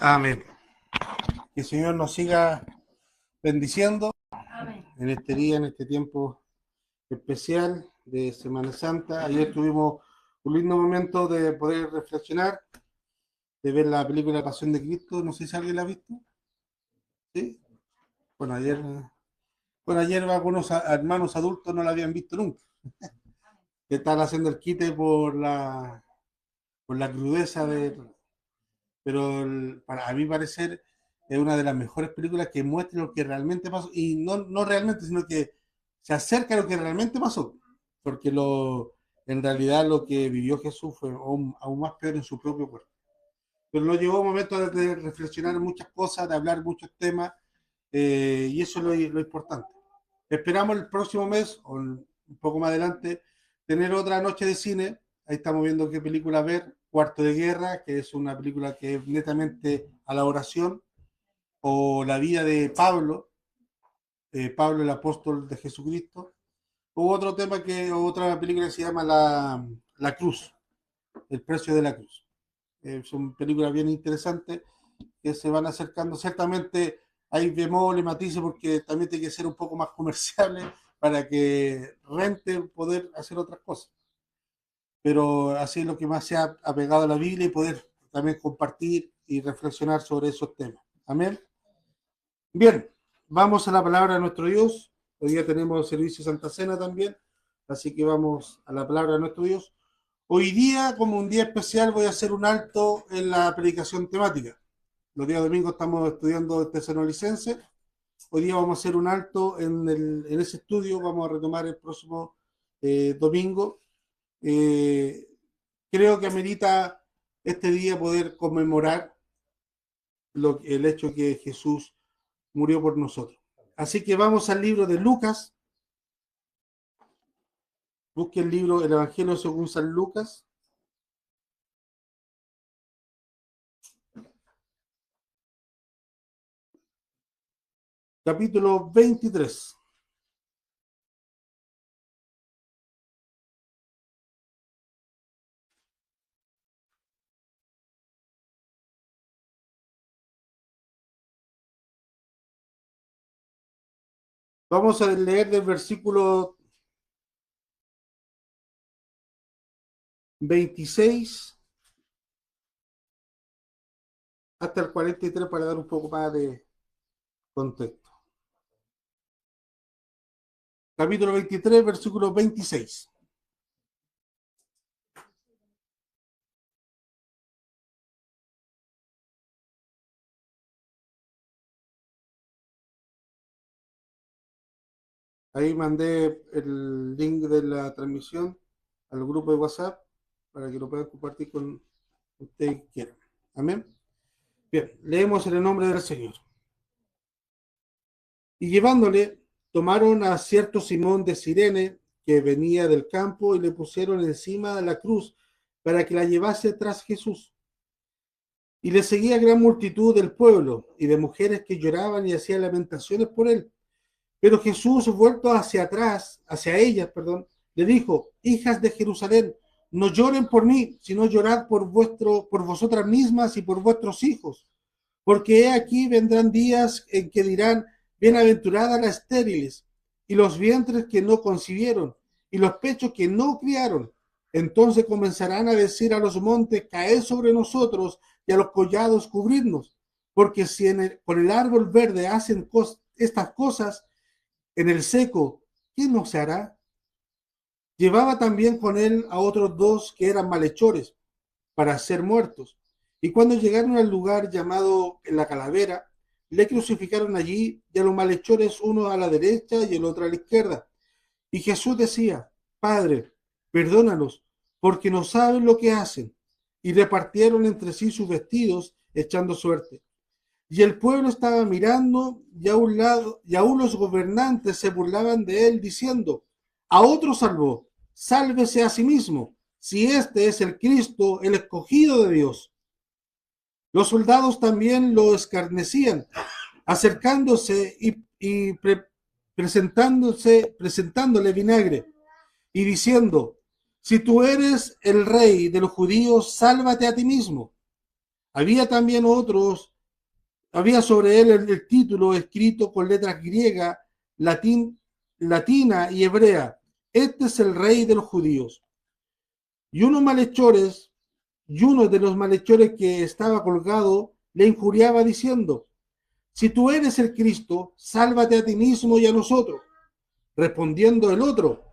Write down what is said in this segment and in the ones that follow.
Amén. Que el Señor nos siga bendiciendo Amén. en este día, en este tiempo especial de Semana Santa. Ayer tuvimos un lindo momento de poder reflexionar, de ver la película Pasión de Cristo. No sé si alguien la ha visto. ¿Sí? Bueno, ayer algunos hermanos adultos no la habían visto nunca. Que están haciendo el quite por la crudeza de... Pero para a mi parecer es una de las mejores películas que muestra lo que realmente pasó, y no realmente, sino que se acerca a lo que realmente pasó, porque en realidad lo que vivió Jesús fue aún más peor en su propio cuerpo. Pero nos llegó un momento de reflexionar muchas cosas, de hablar muchos temas, y eso es lo importante. Esperamos el próximo mes, o un poco más adelante, tener otra noche de cine. Ahí estamos viendo qué película ver. Cuarto de Guerra, que es una película que es netamente a la oración, o la vida de Pablo, Pablo el apóstol de Jesucristo, o otra película que se llama La Cruz, El precio de la cruz. Son películas bien interesantes que se van acercando. Ciertamente hay bemoles, matices, porque también tiene que ser un poco más comerciable para que rente poder hacer otras cosas. Pero así es lo que más se ha apegado a la Biblia y poder también compartir y reflexionar sobre esos temas. Amén. Bien, vamos a la palabra de nuestro Dios. Hoy día tenemos servicio de Santa Cena también, así que vamos a la palabra de nuestro Dios. Hoy día, como un día especial, voy a hacer un alto en la predicación temática. Los días domingos estamos estudiando Tesalonicenses. Hoy día vamos a hacer un alto en ese estudio. Vamos a retomar el próximo domingo. Eh, Creo que amerita este día poder conmemorar el hecho que Jesús murió por nosotros. Así que vamos al libro de Lucas. Busque el libro El Evangelio según San Lucas. Capítulo 23. Vamos a leer del versículo 26 hasta el 43 para dar un poco más de contexto. Capítulo 23, versículo 26. Ahí mandé el link de la transmisión al grupo de WhatsApp para que lo puedan compartir con ustedes que quieran. Amén. Bien, leemos en el nombre del Señor. Y llevándole, tomaron a cierto Simón de Cirene, que venía del campo, y le pusieron encima de la cruz para que la llevase tras Jesús. Y le seguía gran multitud del pueblo y de mujeres que lloraban y hacían lamentaciones por él. Pero Jesús, vuelto hacia atrás, hacia ellas, perdón, le dijo: hijas de Jerusalén, no lloren por mí, sino llorad por vosotras mismas y por vuestros hijos. Porque he aquí vendrán días en que dirán: bienaventuradas las estériles, y los vientres que no concibieron, y los pechos que no criaron. Entonces comenzarán a decir a los montes: caed sobre nosotros, y a los collados cubrirnos. Porque si con el árbol verde hacen estas cosas, en el seco, ¿qué no se hará? Llevaba también con él a otros dos que eran malhechores, para ser muertos. Y cuando llegaron al lugar llamado La Calavera, le crucificaron allí, y a los malhechores, uno a la derecha y el otro a la izquierda. Y Jesús decía: Padre, perdónalos, porque no saben lo que hacen. Y repartieron entre sí sus vestidos, echando suerte. Y el pueblo estaba mirando, y aún los gobernantes se burlaban de él, diciendo: a otro salvó, sálvese a sí mismo, si este es el Cristo, el escogido de Dios. Los soldados también lo escarnecían, acercándose presentándole vinagre, y diciendo: si tú eres el rey de los judíos, sálvate a ti mismo. Había también otros, había sobre él el título escrito con letras griegas, latina y hebrea. Este es el rey de los judíos. Y unos malhechores, y uno de los malhechores que estaba colgado, le injuriaba diciendo: si tú eres el Cristo, sálvate a ti mismo y a nosotros. Respondiendo el otro,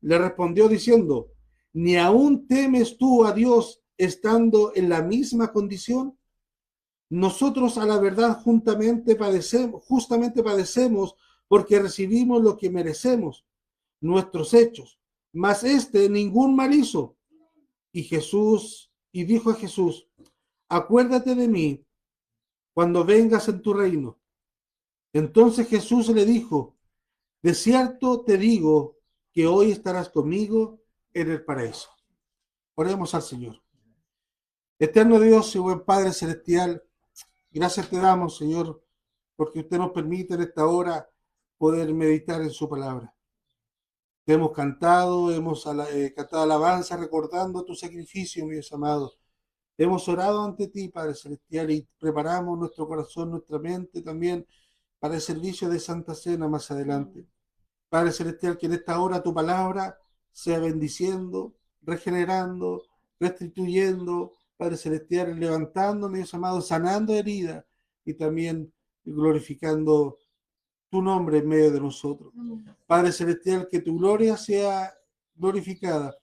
le respondió diciendo: ¿ni aún temes tú a Dios estando en la misma condición? Nosotros a la verdad justamente padecemos porque recibimos lo que merecemos, nuestros hechos. Mas este ningún mal hizo. Y dijo a Jesús: acuérdate de mí cuando vengas en tu reino. Entonces Jesús le dijo: de cierto te digo que hoy estarás conmigo en el paraíso. Oremos al Señor. Eterno Dios y buen Padre Celestial, gracias te damos, Señor, porque usted nos permite en esta hora poder meditar en su palabra. Te hemos cantado, cantado alabanza recordando tu sacrificio, mi Dios amado. Hemos orado ante ti, Padre Celestial, y preparamos nuestro corazón, nuestra mente también para el servicio de Santa Cena más adelante. Padre Celestial, que en esta hora tu palabra sea bendiciendo, regenerando, restituyendo, Padre Celestial, levantando, mi Dios amado, sanando heridas y también glorificando tu nombre en medio de nosotros. Padre Celestial, que tu gloria sea glorificada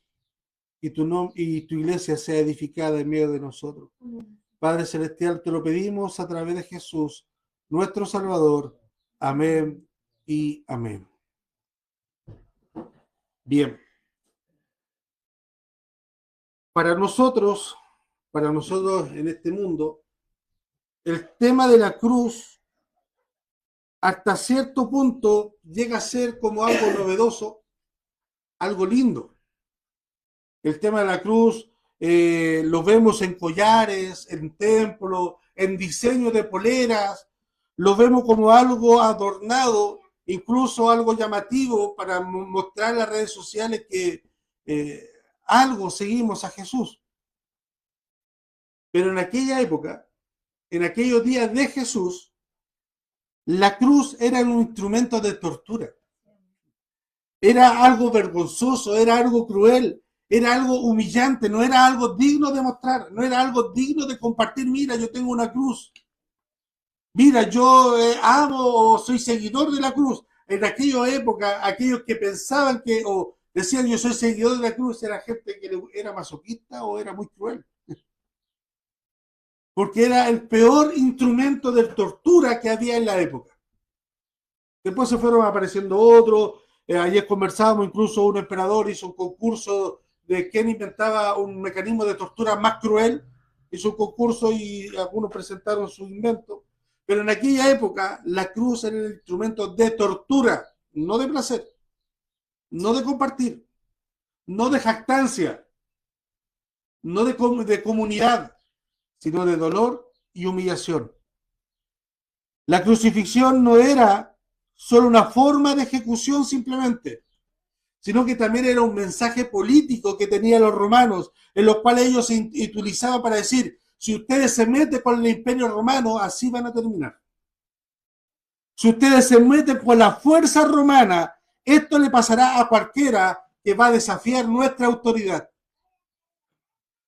y tu iglesia sea edificada en medio de nosotros. Padre Celestial, te lo pedimos a través de Jesús, nuestro Salvador. Amén y amén. Bien. Para nosotros en este mundo, el tema de la cruz hasta cierto punto llega a ser como algo novedoso, algo lindo. El tema de la cruz lo vemos en collares, en templos, en diseño de poleras, lo vemos como algo adornado, incluso algo llamativo para mostrar en las redes sociales que algo seguimos a Jesús. Pero en aquella época, en aquellos días de Jesús, la cruz era un instrumento de tortura. Era algo vergonzoso, era algo cruel, era algo humillante, no era algo digno de mostrar, no era algo digno de compartir. Mira, yo tengo una cruz. Mira, yo amo o soy seguidor de la cruz. En aquella época, aquellos que pensaban que o decían yo soy seguidor de la cruz, era gente que era masoquista o era muy cruel. Porque era el peor instrumento de tortura que había en la época. Después se fueron apareciendo otros. Ayer conversábamos, incluso un emperador hizo un concurso de quién inventaba un mecanismo de tortura más cruel. Hizo un concurso y algunos presentaron su invento. Pero en aquella época la cruz era el instrumento de tortura, no de placer, no de compartir, no de jactancia, no de comunidad, sino de dolor y humillación. La crucifixión no era solo una forma de ejecución simplemente, sino que también era un mensaje político que tenían los romanos, en los cuales ellos se utilizaban para decir: si ustedes se meten con el imperio romano, así van a terminar. Si ustedes se meten con la fuerza romana, esto le pasará a cualquiera que va a desafiar nuestra autoridad.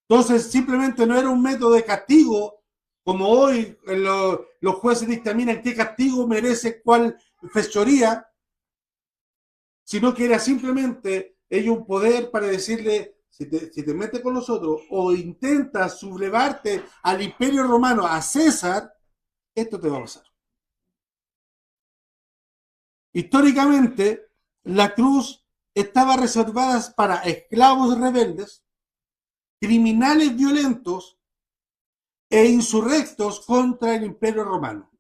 Entonces, simplemente no era un método de castigo, como hoy los jueces dictaminan qué castigo merece cuál fechoría, sino que era simplemente ellos un poder para decirle: si te metes con nosotros o intentas sublevarte al imperio romano, a César, esto te va a pasar. Históricamente, la cruz estaba reservada para esclavos rebeldes, criminales violentos e insurrectos contra el imperio romano.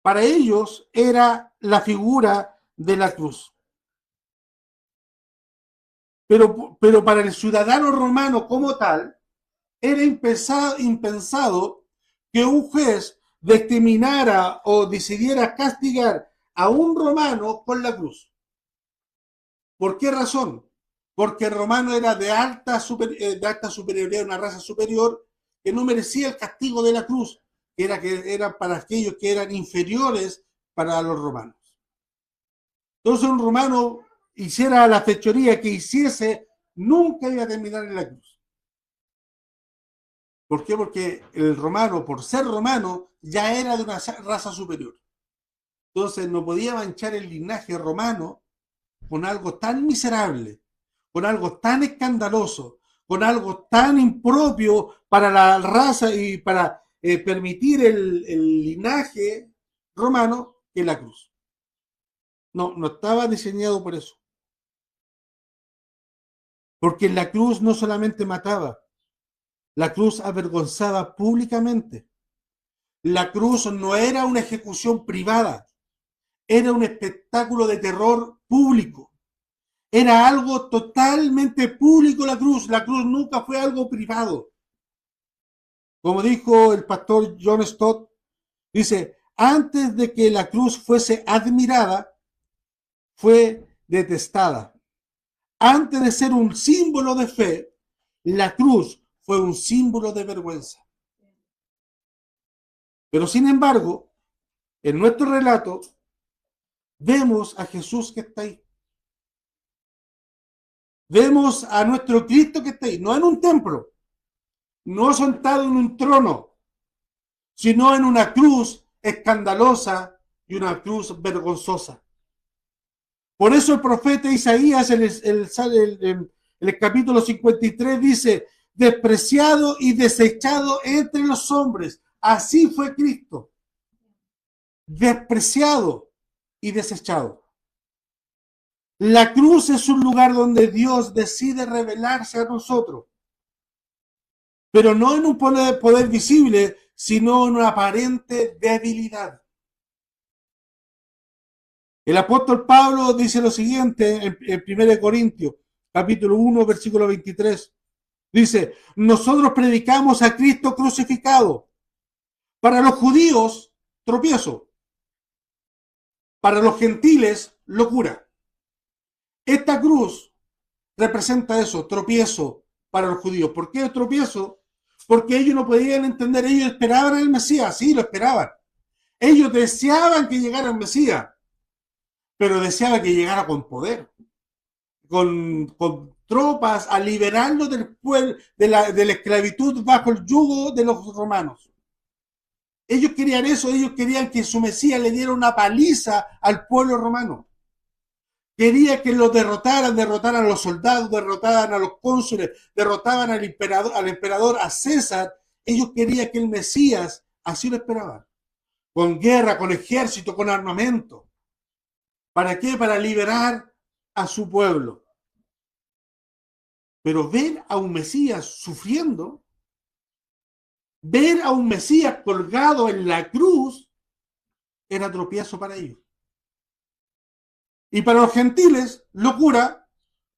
Para ellos era la figura de la cruz. Pero para el ciudadano romano como tal, era impensado que un juez determinara o decidiera castigar a un romano con la cruz. ¿Por qué razón? Porque el romano era de alta superioridad, una raza superior, que no merecía el castigo de la cruz, que era para aquellos que eran inferiores para los romanos. Entonces un romano hiciera la fechoría que hiciese, nunca iba a terminar en la cruz. ¿Por qué? Porque el romano, por ser romano, ya era de una raza superior. Entonces no podía manchar el linaje romano con algo tan miserable, con algo tan escandaloso, con algo tan impropio para la raza y para permitir el linaje romano, que la cruz. No, no estaba diseñado por eso. Porque la cruz no solamente mataba, la cruz avergonzaba públicamente. La cruz no era una ejecución privada, era un espectáculo de terror público. Era algo totalmente público la cruz. La cruz nunca fue algo privado. Como dijo el pastor John Stott, dice, antes de que la cruz fuese admirada, fue detestada. Antes de ser un símbolo de fe, la cruz fue un símbolo de vergüenza. Pero sin embargo, en nuestro relato, vemos a Jesús que está ahí. Vemos a nuestro Cristo que está ahí, no en un templo, no sentado en un trono, sino en una cruz escandalosa y una cruz vergonzosa. Por eso el profeta Isaías en el capítulo 53 dice, despreciado y desechado entre los hombres. Así fue Cristo. Despreciado y desechado. La cruz es un lugar donde Dios decide revelarse a nosotros, pero no en un poder visible, sino en una aparente debilidad. El apóstol Pablo dice lo siguiente en 1 Corintios, capítulo 1, versículo 23. Dice, nosotros predicamos a Cristo crucificado. Para los judíos, tropiezo. Para los gentiles, locura. Esta cruz representa eso, tropiezo para los judíos. ¿Por qué tropiezo? Porque ellos no podían entender, ellos esperaban al Mesías, sí, lo esperaban. Ellos deseaban que llegara el Mesías, pero deseaban que llegara con poder, con tropas, a liberarlos del pueblo, de la esclavitud bajo el yugo de los romanos. Ellos querían eso, ellos querían que su Mesías le diera una paliza al pueblo romano. Quería que los derrotaran a los soldados, derrotaran a los cónsules, derrotaban al emperador, a César. Ellos querían que el Mesías, así lo esperaban, con guerra, con ejército, con armamento. ¿Para qué? Para liberar a su pueblo. Pero ver a un Mesías sufriendo, ver a un Mesías colgado en la cruz, era tropiezo para ellos. Y para los gentiles, locura,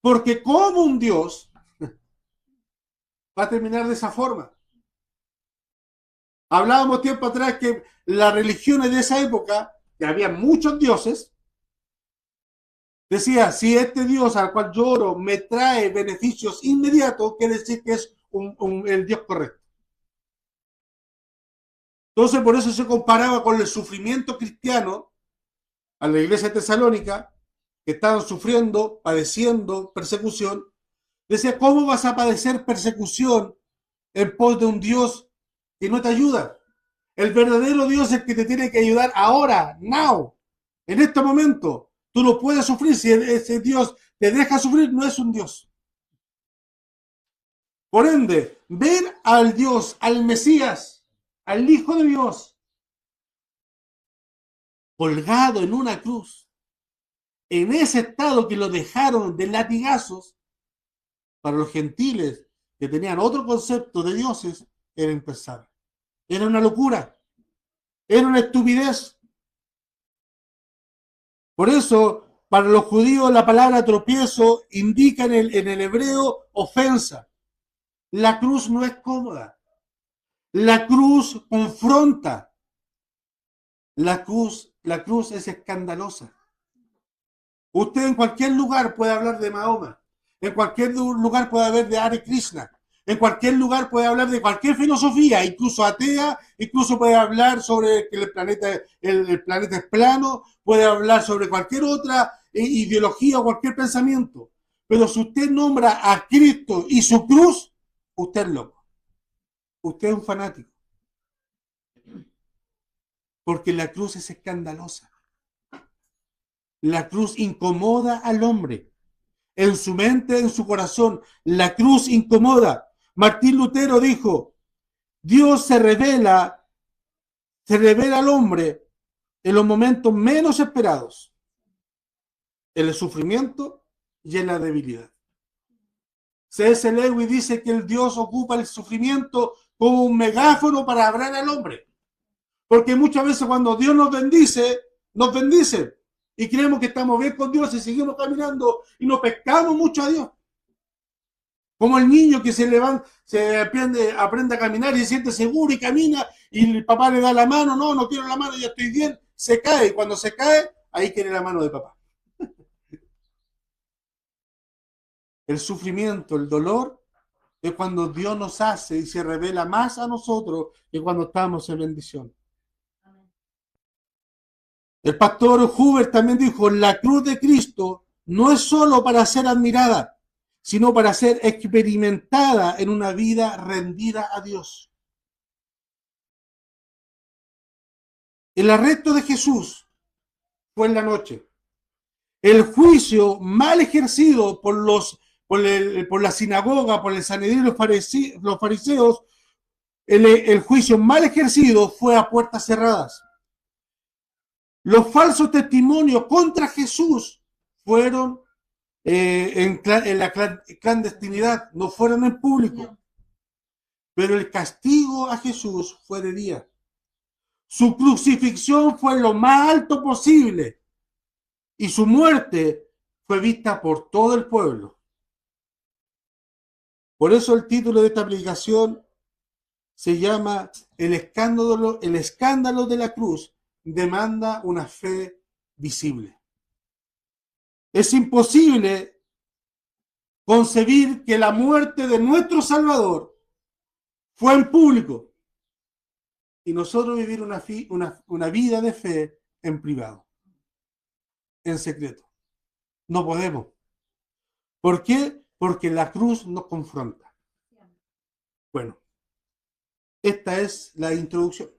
porque como un Dios va a terminar de esa forma. Hablábamos tiempo atrás que las religiones de esa época, que había muchos dioses, decía, si este Dios al cual yo oro me trae beneficios inmediatos, quiere decir que es el Dios correcto. Entonces, por eso se comparaba con el sufrimiento cristiano a la iglesia tesalónica, que estaban sufriendo, padeciendo persecución. Decía, ¿cómo vas a padecer persecución en pos de un Dios que no te ayuda? El verdadero Dios es el que te tiene que ayudar ahora, now, en este momento. Tú no puedes sufrir. Si ese Dios te deja sufrir, no es un Dios. Por ende, ver al Dios, al Mesías, al Hijo de Dios, colgado en una cruz, en ese estado que lo dejaron de latigazos, para los gentiles que tenían otro concepto de dioses, era impensable. Era una locura. Era una estupidez. Por eso, para los judíos, la palabra tropiezo indica en el hebreo ofensa. La cruz no es cómoda. La cruz confronta. La cruz es escandalosa. Usted en cualquier lugar puede hablar de Mahoma. En cualquier lugar puede hablar de Hare Krishna. En cualquier lugar puede hablar de cualquier filosofía, incluso atea, incluso puede hablar sobre que el planeta es plano, puede hablar sobre cualquier otra ideología o cualquier pensamiento. Pero si usted nombra a Cristo y su cruz, usted es loco. Usted es un fanático. Porque la cruz es escandalosa. La cruz incomoda al hombre. En su mente, en su corazón, la cruz incomoda. Martín Lutero dijo, Dios se revela al hombre en los momentos menos esperados, en el sufrimiento y en la debilidad. C.S. Lewis dice que el Dios ocupa el sufrimiento como un megáfono para hablar al hombre. Porque muchas veces cuando Dios nos bendice y creemos que estamos bien con Dios y seguimos caminando y nos pescamos mucho a Dios. Como el niño que se levanta, aprende a caminar y se siente seguro y camina y el papá le da la mano, no quiero la mano, ya estoy bien, se cae y cuando se cae, ahí quiere la mano de papá. El sufrimiento, el dolor, es cuando Dios nos hace y se revela más a nosotros que cuando estamos en bendición. El pastor Huber también dijo, la cruz de Cristo no es solo para ser admirada, sino para ser experimentada en una vida rendida a Dios. El arresto de Jesús fue en la noche. El juicio mal ejercido por la sinagoga, por el Sanedrín y los fariseos, el juicio mal ejercido fue a puertas cerradas. Los falsos testimonios contra Jesús fueron en la clandestinidad, no fueron en público. Pero el castigo a Jesús fue de día. Su crucifixión fue lo más alto posible y su muerte fue vista por todo el pueblo. Por eso el título de esta predicación se llama El escándalo de la cruz demanda una fe visible. Es imposible concebir que la muerte de nuestro Salvador fue en público y nosotros vivir una vida de fe en privado, en secreto. No podemos. ¿Por qué? Porque la cruz nos confronta. Bueno, esta es la introducción.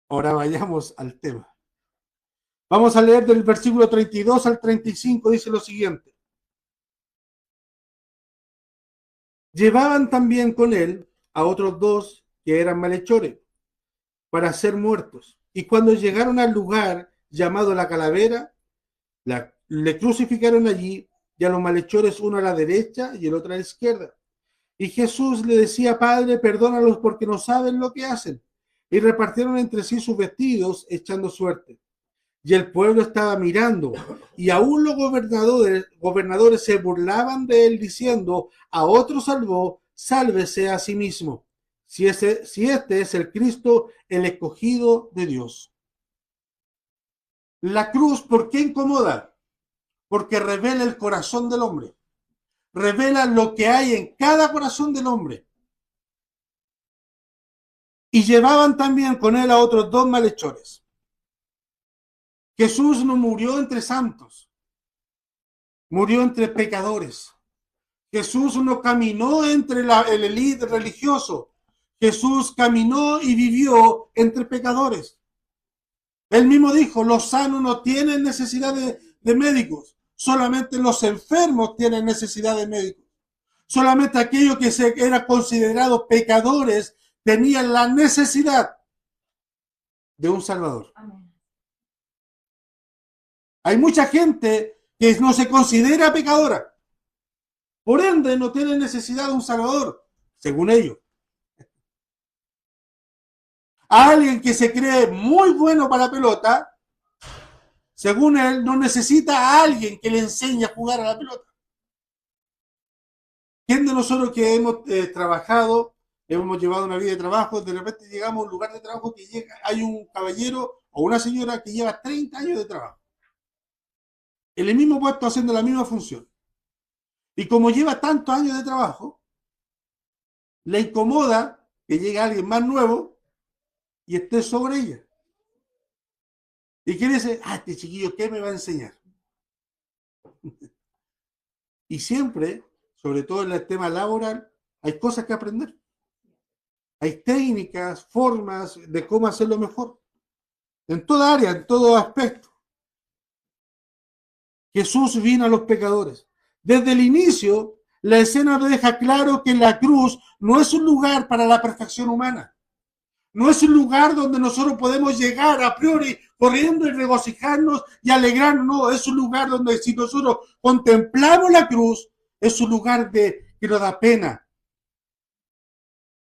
Ahora vayamos al tema. Vamos a leer del versículo 32 al 35, dice lo siguiente. Llevaban también con él a otros dos que eran malhechores para ser muertos. Y cuando llegaron al lugar llamado la calavera, le crucificaron allí y a los malhechores uno a la derecha y el otro a la izquierda. Y Jesús le decía, Padre, perdónalos porque no saben lo que hacen. Y repartieron entre sí sus vestidos echando suerte. Y el pueblo estaba mirando, y aún los gobernadores se burlaban de él diciendo, a otro salvó, sálvese a sí mismo, si este es el Cristo, el escogido de Dios. La cruz, ¿por qué incomoda? Porque revela el corazón del hombre, revela lo que hay en cada corazón del hombre. Y llevaban también con él a otros dos malhechores. Jesús no murió entre santos, murió entre pecadores. Jesús no caminó entre el élite religioso. Jesús caminó y vivió entre pecadores. Él mismo dijo, los sanos no tienen necesidad de médicos, solamente los enfermos tienen necesidad de médicos. Solamente aquellos que eran considerados pecadores tenían la necesidad de un Salvador. Amén. Hay mucha gente que no se considera pecadora. Por ende, no tiene necesidad de un Salvador, según ellos. A alguien que se cree muy bueno para la pelota, según él, no necesita a alguien que le enseñe a jugar a la pelota. ¿Quién de nosotros que hemos trabajado, hemos llevado una vida de trabajo, de repente llegamos a un lugar de trabajo que hay un caballero o una señora que lleva 30 años de trabajo? En el mismo puesto haciendo la misma función. Y como lleva tantos años de trabajo, Le incomoda que llegue alguien más nuevo y esté sobre ella. Y quiere decir, este chiquillo, ¿qué me va a enseñar? Y siempre, sobre todo en el tema laboral, hay cosas que aprender. Hay técnicas, formas de cómo hacerlo mejor. En toda área, en todo aspecto. Jesús vino a los pecadores. Desde el inicio, la escena nos deja claro que la cruz no es un lugar para la perfección humana. No es un lugar donde nosotros podemos llegar a priori corriendo y regocijarnos y alegrarnos. No, es un lugar donde si nosotros contemplamos la cruz, es un lugar que nos da pena.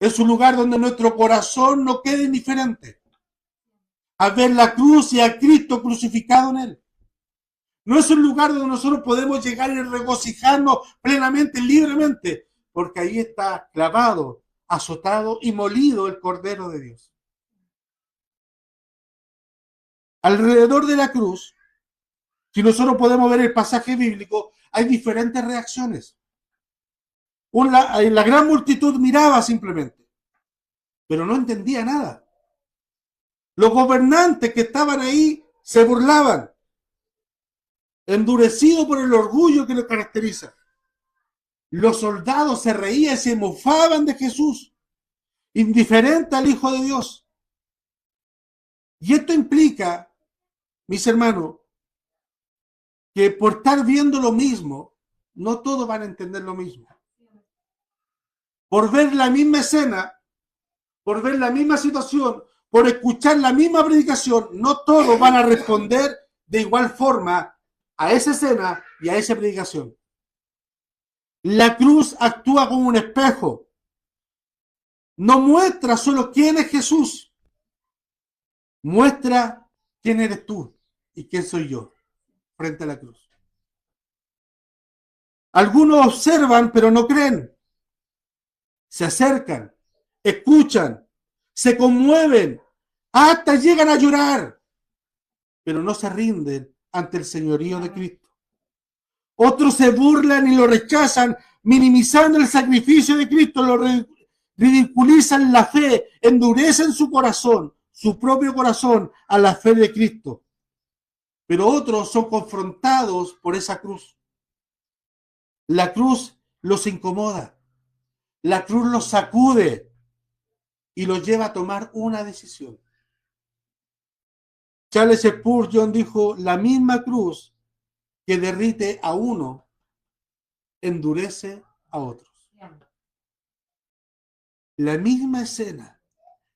Es un lugar donde nuestro corazón no quede indiferente a ver la cruz y a Cristo crucificado en él. No es un lugar donde nosotros podemos llegar y regocijarnos plenamente, libremente, porque ahí está clavado, azotado y molido el Cordero de Dios. Alrededor de la cruz, si nosotros podemos ver el pasaje bíblico, hay diferentes reacciones. La gran multitud miraba simplemente, pero no entendía nada. Los gobernantes que estaban ahí se burlaban, endurecidos por el orgullo que los caracteriza. Los soldados se reían y se mofaban de Jesús, indiferente al Hijo de Dios. Y esto implica, mis hermanos, que por estar viendo lo mismo, no todos van a entender lo mismo. Por ver la misma escena, por ver la misma situación, por escuchar la misma predicación, no todos van a responder de igual forma a esa escena y a esa predicación. La cruz actúa como un espejo. No muestra solo quién es Jesús, muestra quién eres tú y quién soy yo frente a la cruz. Algunos observan pero no creen. Se acercan, escuchan, se conmueven, hasta llegan a llorar, pero no se rinden ante el señorío de Cristo. Otros se burlan y lo rechazan, minimizando el sacrificio de Cristo, lo ridiculizan la fe, endurecen su corazón, su propio corazón, a la fe de Cristo. Pero otros son confrontados por esa cruz. La cruz los incomoda, la cruz los sacude y los lleva a tomar una decisión. Charles Spurgeon dijo, la misma cruz que derrite a uno, endurece a otros. La misma escena,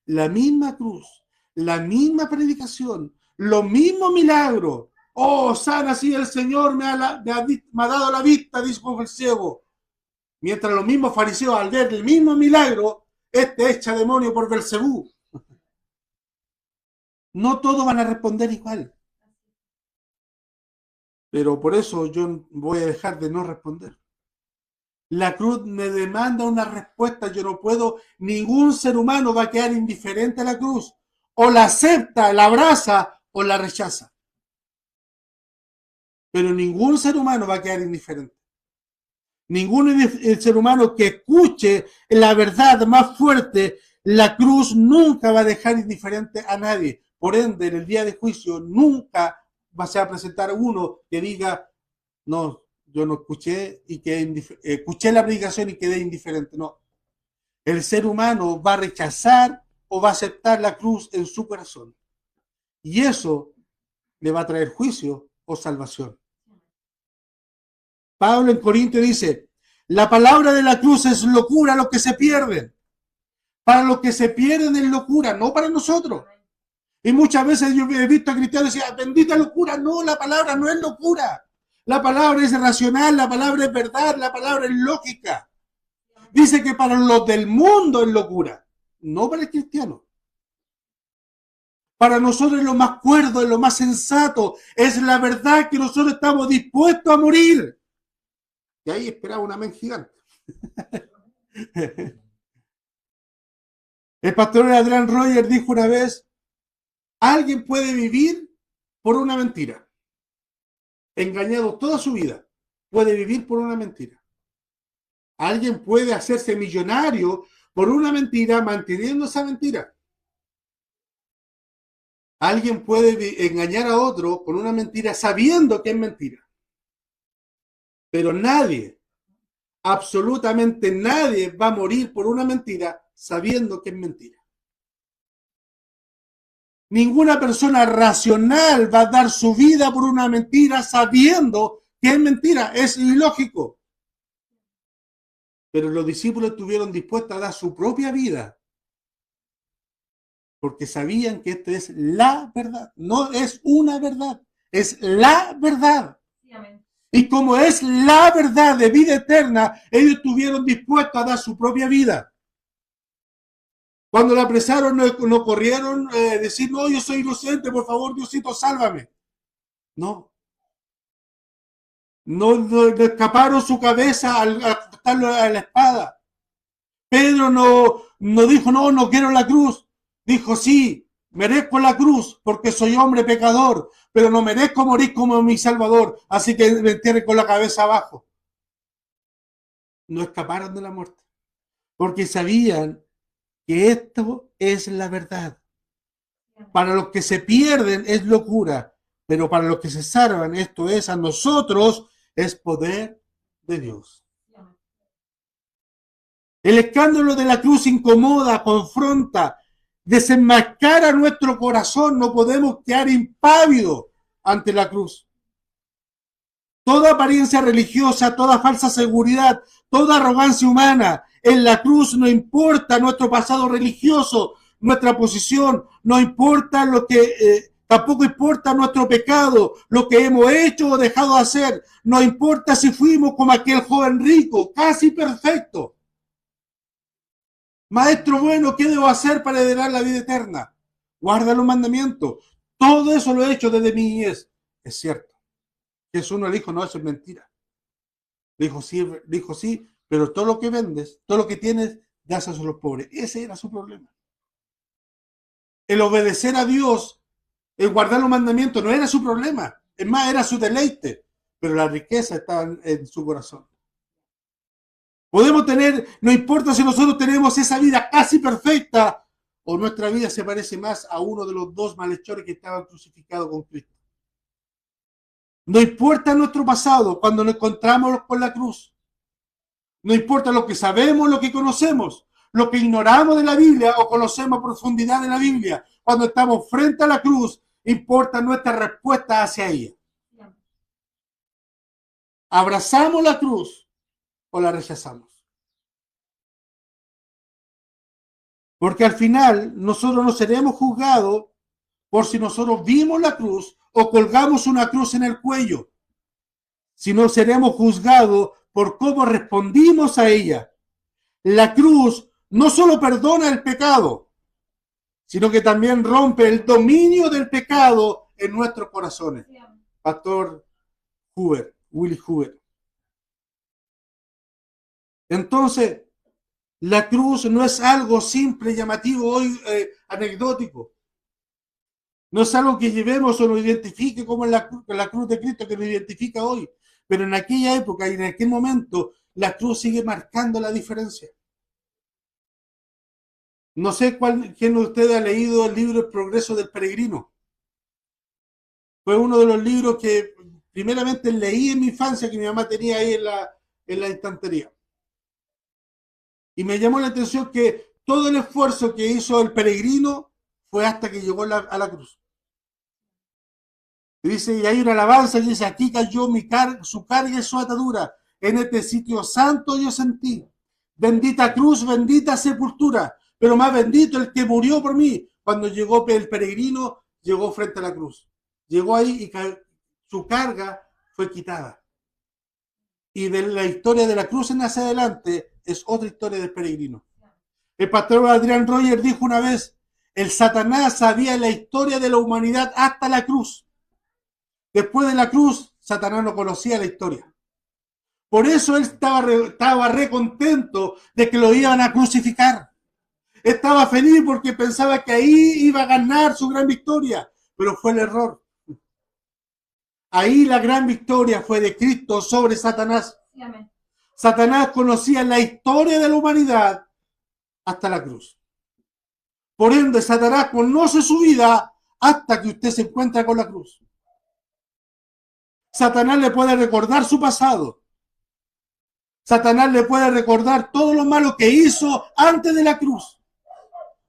la misma cruz, la misma predicación, lo mismo milagro. Oh, sana así el Señor me ha dado la vista, dijo el ciego. Mientras los mismos fariseos al ver el mismo milagro, echa demonio por Belcebú. No todos van a responder igual. Pero por eso yo voy a dejar de no responder. La cruz me demanda una respuesta. Yo no puedo, ningún ser humano va a quedar indiferente a la cruz. O la acepta, la abraza o la rechaza. Pero ningún ser humano va a quedar indiferente. Ningún ser humano que escuche la verdad más fuerte, la cruz nunca va a dejar indiferente a nadie. Por ende, en el día de juicio nunca va a presentar uno que diga, no, yo no escuché y escuché la predicación y quedé indiferente. No. El ser humano va a rechazar o va a aceptar la cruz en su corazón. Y eso le va a traer juicio o salvación. Pablo en Corintios dice, la palabra de la cruz es locura a los que se pierden. Para los que se pierden es locura, no para nosotros. Y muchas veces yo he visto a cristianos decir, bendita locura. No, la palabra no es locura. La palabra es racional, la palabra es verdad, la palabra es lógica. Dice que para los del mundo es locura, no para el cristiano. Para nosotros es lo más cuerdo, es lo más sensato, es la verdad que nosotros estamos dispuestos a morir. Y ahí esperaba un amén gigante. El pastor Adrian Rogers dijo una vez, alguien puede vivir por una mentira. Engañado toda su vida, puede vivir por una mentira. Alguien puede hacerse millonario por una mentira, manteniendo esa mentira. Alguien puede engañar a otro con una mentira sabiendo que es mentira. Pero nadie, absolutamente nadie va a morir por una mentira sabiendo que es mentira. Ninguna persona racional va a dar su vida por una mentira sabiendo que es mentira. Es ilógico. Pero los discípulos estuvieron dispuestos a dar su propia vida porque sabían que esta es la verdad. No es una verdad, es la verdad. Sí, amén. Y como es la verdad de vida eterna, ellos estuvieron dispuestos a dar su propia vida. Cuando la apresaron, no corrieron decir, no, yo soy inocente, por favor, Diosito, sálvame. No. No escaparon su cabeza al cortarlo a la espada. Pedro no dijo, no quiero la cruz. Dijo, sí, merezco la cruz porque soy hombre pecador, pero no merezco morir como mi Salvador, así que me entierren con la cabeza abajo. No escaparon de la muerte, porque sabían que esto es la verdad. Para los que se pierden es locura, pero para los que se salvan, esto es a nosotros, es poder de Dios. El escándalo de la cruz incomoda, confronta, desenmascara nuestro corazón. No podemos quedar impávidos ante la cruz. Toda apariencia religiosa, toda falsa seguridad, toda arrogancia humana, en la cruz no importa nuestro pasado religioso, nuestra posición, no importa lo que, tampoco importa nuestro pecado, lo que hemos hecho o dejado de hacer, no importa si fuimos como aquel joven rico, casi perfecto. Maestro bueno, ¿qué debo hacer para heredar la vida eterna? Guarda los mandamientos. Todo eso lo he hecho desde mi niñez. Es cierto. Jesús no le dijo, no, eso es mentira. Dijo sí, pero todo lo que vendes, todo lo que tienes, dáselo a los pobres. Ese era su problema. El obedecer a Dios, el guardar los mandamientos, no era su problema. Es más, era su deleite. Pero la riqueza estaba en su corazón. Podemos tener, no importa si nosotros tenemos esa vida casi perfecta o nuestra vida se parece más a uno de los dos malhechores que estaban crucificados con Cristo. No importa nuestro pasado cuando nos encontramos con la cruz. No importa lo que sabemos, lo que conocemos, lo que ignoramos de la Biblia o conocemos a profundidad de la Biblia. Cuando estamos frente a la cruz, importa nuestra respuesta hacia ella. ¿Abrazamos la cruz o la rechazamos? Porque al final nosotros no seremos juzgados por si nosotros vimos la cruz o colgamos una cruz en el cuello, sino seremos juzgados por cómo respondimos a ella. La cruz no solo perdona el pecado, sino que también rompe el dominio del pecado en nuestros corazones. Pastor Willy Hoover. Entonces, la cruz no es algo simple, llamativo, hoy anecdótico. No es algo que llevemos o nos identifique como la cruz de Cristo que nos identifica hoy. Pero en aquella época y en aquel momento, la cruz sigue marcando la diferencia. No sé quién de ustedes ha leído el libro El progreso del peregrino. Fue uno de los libros que primeramente leí en mi infancia, que mi mamá tenía ahí en la estantería. Y me llamó la atención que todo el esfuerzo que hizo el peregrino fue hasta que llegó a la cruz. Y dice, y hay una alabanza que dice, aquí cayó su carga y su atadura. En este sitio santo yo sentí. Bendita cruz, bendita sepultura. Pero más bendito el que murió por mí. Cuando llegó el peregrino, llegó frente a la cruz. Llegó ahí y su carga fue quitada. Y de la historia de la cruz en hacia adelante es otra historia del peregrino. El pastor Adrián Rogers dijo una vez, el Satanás sabía la historia de la humanidad hasta la cruz. Después de la cruz, Satanás no conocía la historia. Por eso él estaba re contento de que lo iban a crucificar. Estaba feliz porque pensaba que ahí iba a ganar su gran victoria, pero fue el error. Ahí la gran victoria fue de Cristo sobre Satanás. Sí, amén. Satanás conocía la historia de la humanidad hasta la cruz. Por ende, Satanás conoce su vida hasta que usted se encuentra con la cruz. Satanás le puede recordar su pasado. Satanás le puede recordar todo lo malo que hizo antes de la cruz.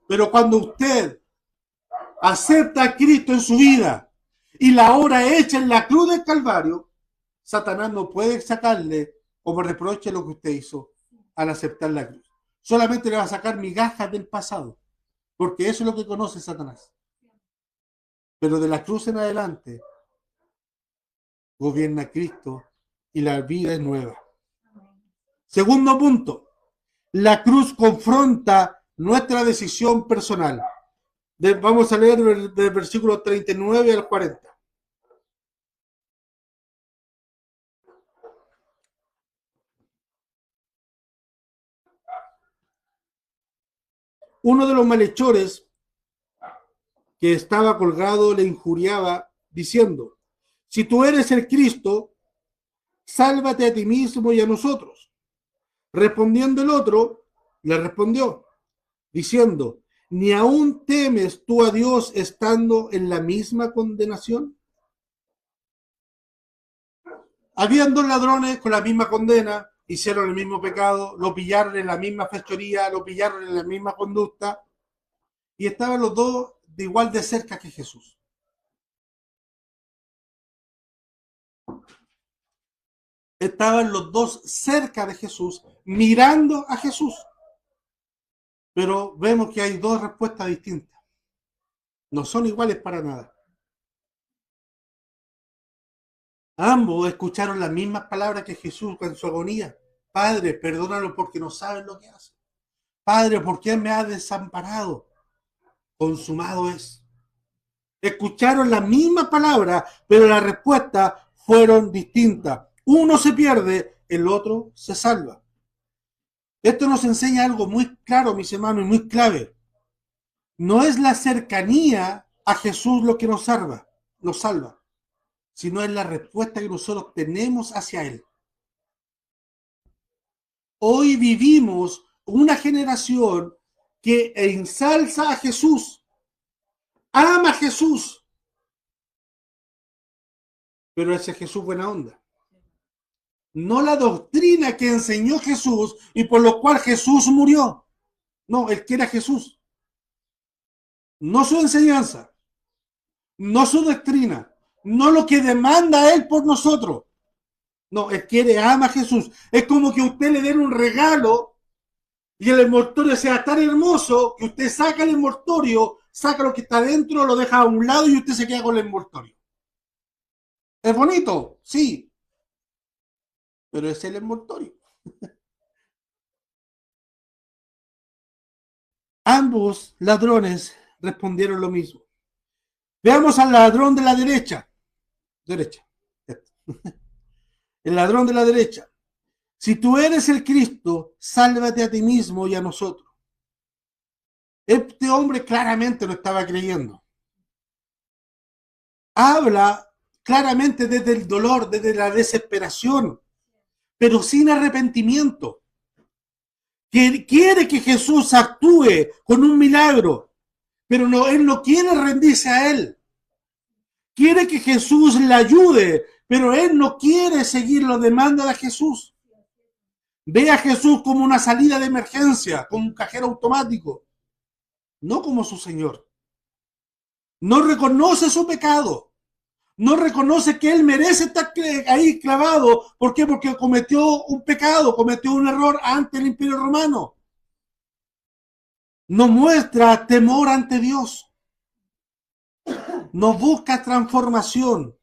Pero cuando usted acepta a Cristo en su vida y la hora hecha en la cruz del Calvario, Satanás no puede sacarle como reproche lo que usted hizo al aceptar la cruz. Solamente le va a sacar migajas del pasado, porque eso es lo que conoce Satanás. Pero de la cruz en adelante gobierna Cristo y la vida es nueva. Segundo punto, la cruz confronta nuestra decisión personal. Vamos a leer del versículo 39 al 40. Uno de los malhechores que estaba colgado le injuriaba diciendo: si tú eres el Cristo, sálvate a ti mismo y a nosotros. Respondiendo el otro, le respondió, diciendo: ¿ni aún temes tú a Dios estando en la misma condenación? Habían dos ladrones con la misma condena, hicieron el mismo pecado, lo pillaron en la misma fechoría, lo pillaron en la misma conducta, y estaban los dos de igual de cerca que Jesús. Estaban los dos cerca de Jesús, mirando a Jesús. Pero vemos que hay dos respuestas distintas. No son iguales para nada. Ambos escucharon las mismas palabras que Jesús en su agonía. Padre, perdónalo porque no saben lo que hacen. Padre, ¿por qué me has desamparado? Consumado es. Escucharon las mismas palabras, pero las respuestas fueron distintas. Uno se pierde, el otro se salva. Esto nos enseña algo muy claro, mis hermanos, y muy clave. No es la cercanía a Jesús lo que nos salva, sino es la respuesta que nosotros tenemos hacia Él. Hoy vivimos una generación que ensalza a Jesús, ama a Jesús, pero ese Jesús buena onda. No la doctrina que enseñó Jesús y por lo cual Jesús murió. No, Él quiere a Jesús. No su enseñanza, no su doctrina, no lo que demanda Él por nosotros. No, Él quiere, ama a Jesús. Es como que usted le den un regalo y el envoltorio sea tan hermoso que usted saca el envoltorio, saca lo que está dentro, lo deja a un lado y usted se queda con el envoltorio. ¿Es bonito? Sí, pero es el envoltorio. Ambos ladrones respondieron lo mismo. Veamos al ladrón de la derecha. El ladrón de la derecha. Si tú eres el Cristo, sálvate a ti mismo y a nosotros. Este hombre claramente lo estaba creyendo. Habla claramente desde el dolor, desde la desesperación, pero sin arrepentimiento. Quiere que Jesús actúe con un milagro, pero no, él no quiere rendirse a él. Quiere que Jesús le ayude, pero él no quiere seguir los demandas de Jesús. Ve a Jesús como una salida de emergencia, como un cajero automático, no como su Señor. No reconoce su pecado. No reconoce que él merece estar ahí clavado. ¿Por qué? Porque cometió un pecado, cometió un error ante el Imperio Romano. No muestra temor ante Dios. No busca transformación,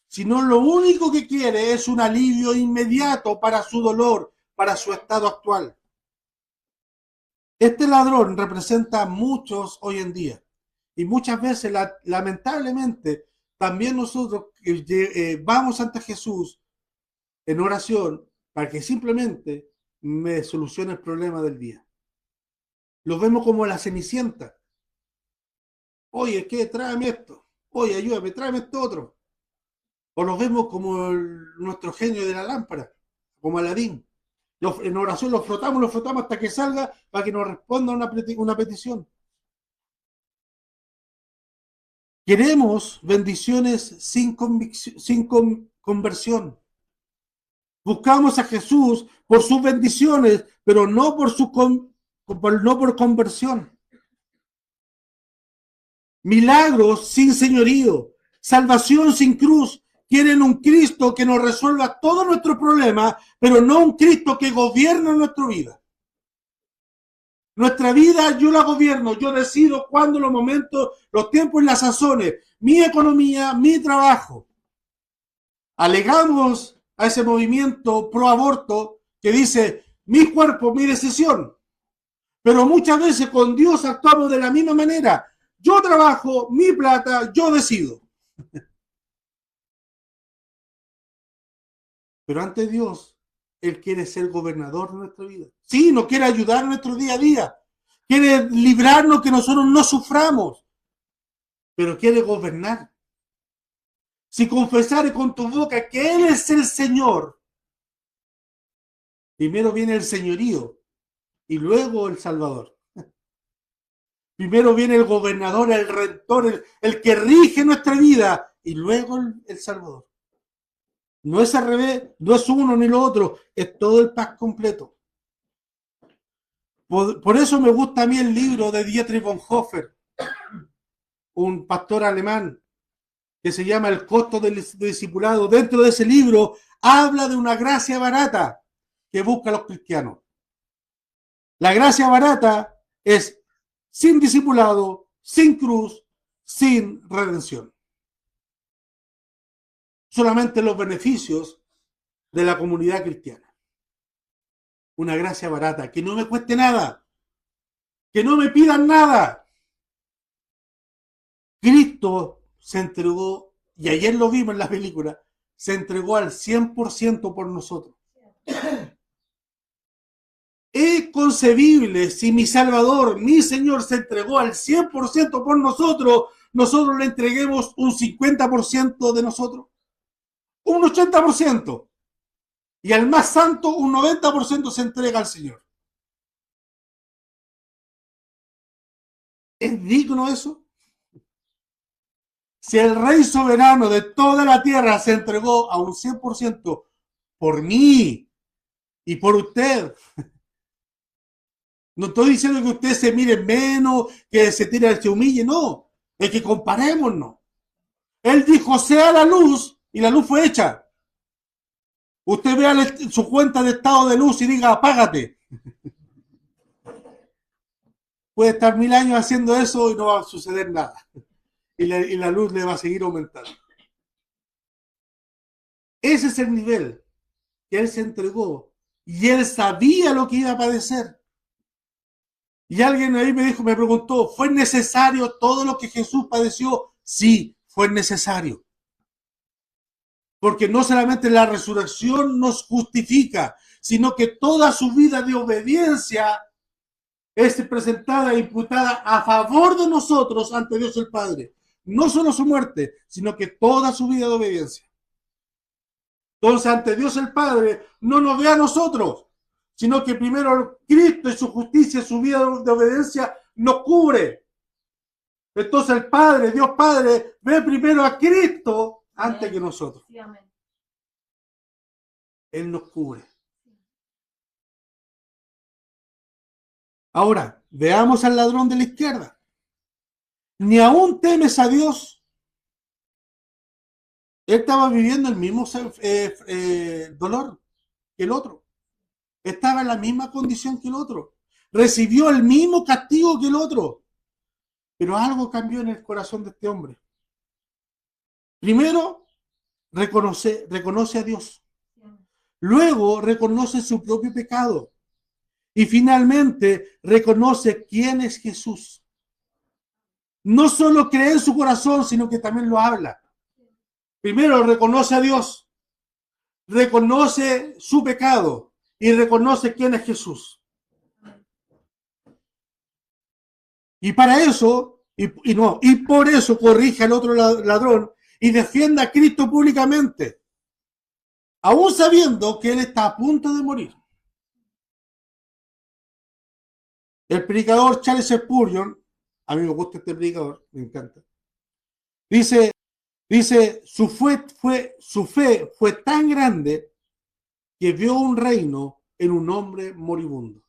sino lo único que quiere es un alivio inmediato para su dolor, para su estado actual. Este ladrón representa a muchos hoy en día. Y muchas veces, lamentablemente, también nosotros vamos ante Jesús en oración para que simplemente me solucione el problema del día. Los vemos como la Cenicienta. Oye, ¿qué? Tráeme esto. Oye, ayúdame, tráeme esto otro. O los vemos como nuestro genio de la lámpara, como Aladín. En oración lo frotamos hasta que salga para que nos responda una petición. Queremos bendiciones sin conversión. Buscamos a Jesús por sus bendiciones, pero no por conversión. Milagros sin señorío, salvación sin cruz. Quieren un Cristo que nos resuelva todos nuestros problemas, pero no un Cristo que gobierna nuestra vida. Nuestra vida yo la gobierno, yo decido cuándo, los momentos, los tiempos y las sazones, mi economía, mi trabajo. Alegamos a ese movimiento pro aborto que dice mi cuerpo, mi decisión. Pero muchas veces con Dios actuamos de la misma manera. Yo trabajo, mi plata, yo decido. Pero ante Dios, Él quiere ser gobernador de nuestra vida. Sí, nos quiere ayudar en nuestro día a día. Quiere librarnos que nosotros no suframos. Pero quiere gobernar. Si confesares con tu boca que Él es el Señor, primero viene el señorío y luego el Salvador. Primero viene el gobernador, el redentor, el que rige nuestra vida y luego el Salvador. No es al revés, no es uno ni lo otro, es todo el pack completo. Por eso me gusta a mí el libro de Dietrich Bonhoeffer, un pastor alemán, que se llama El costo del discipulado. Dentro de ese libro habla de una gracia barata que buscan los cristianos. La gracia barata es sin discipulado, sin cruz, sin redención. Solamente los beneficios de la comunidad cristiana. Una gracia barata, que no me cueste nada, que no me pidan nada. Cristo se entregó, y ayer lo vimos en la película, se entregó al 100% por nosotros. Es concebible si mi Salvador, mi Señor, se entregó al 100% por nosotros, nosotros le entreguemos un 50% de nosotros, un 80%, y al más santo un 90% se entrega al Señor. ¿Es digno eso? Si el Rey soberano de toda la tierra se entregó a un 100% por mí y por usted, no estoy diciendo que usted se mire menos, que se tire, se humille, no. Es que comparémonos. Él dijo, sea la luz, y la luz fue hecha. Usted vea su cuenta de estado de luz y diga, apágate. Puede estar 1000 años haciendo eso y no va a suceder nada. Y la luz le va a seguir aumentando. Ese es el nivel que él se entregó. Y él sabía lo que iba a padecer. Y alguien ahí me preguntó, ¿fue necesario todo lo que Jesús padeció? Sí, fue necesario. Porque no solamente la resurrección nos justifica, sino que toda su vida de obediencia es presentada e imputada a favor de nosotros ante Dios el Padre. No solo su muerte, sino que toda su vida de obediencia. Entonces, ante Dios el Padre no nos ve a nosotros, sino que primero Cristo y su justicia, su vida de obediencia nos cubre. Entonces el Padre, Dios Padre, ve primero a Cristo antes que nosotros. Él nos cubre. Ahora, veamos al ladrón de la izquierda. Ni aún temes a Dios. Él estaba viviendo el mismo dolor que el otro. Estaba en la misma condición que el otro. Recibió el mismo castigo que el otro. Pero algo cambió en el corazón de este hombre. Primero, reconoce a Dios. Luego, reconoce su propio pecado. Y finalmente, reconoce quién es Jesús. No solo cree en su corazón, sino que también lo habla. Primero, reconoce a Dios. Reconoce su pecado. Y reconoce quién es Jesús. Y para eso, y por eso corrige al otro ladrón y defiende a Cristo públicamente, aún sabiendo que él está a punto de morir. El predicador Charles Spurgeon, a mí me gusta este predicador, me encanta, dice, su fe fue tan grande que vio un reino en un hombre moribundo.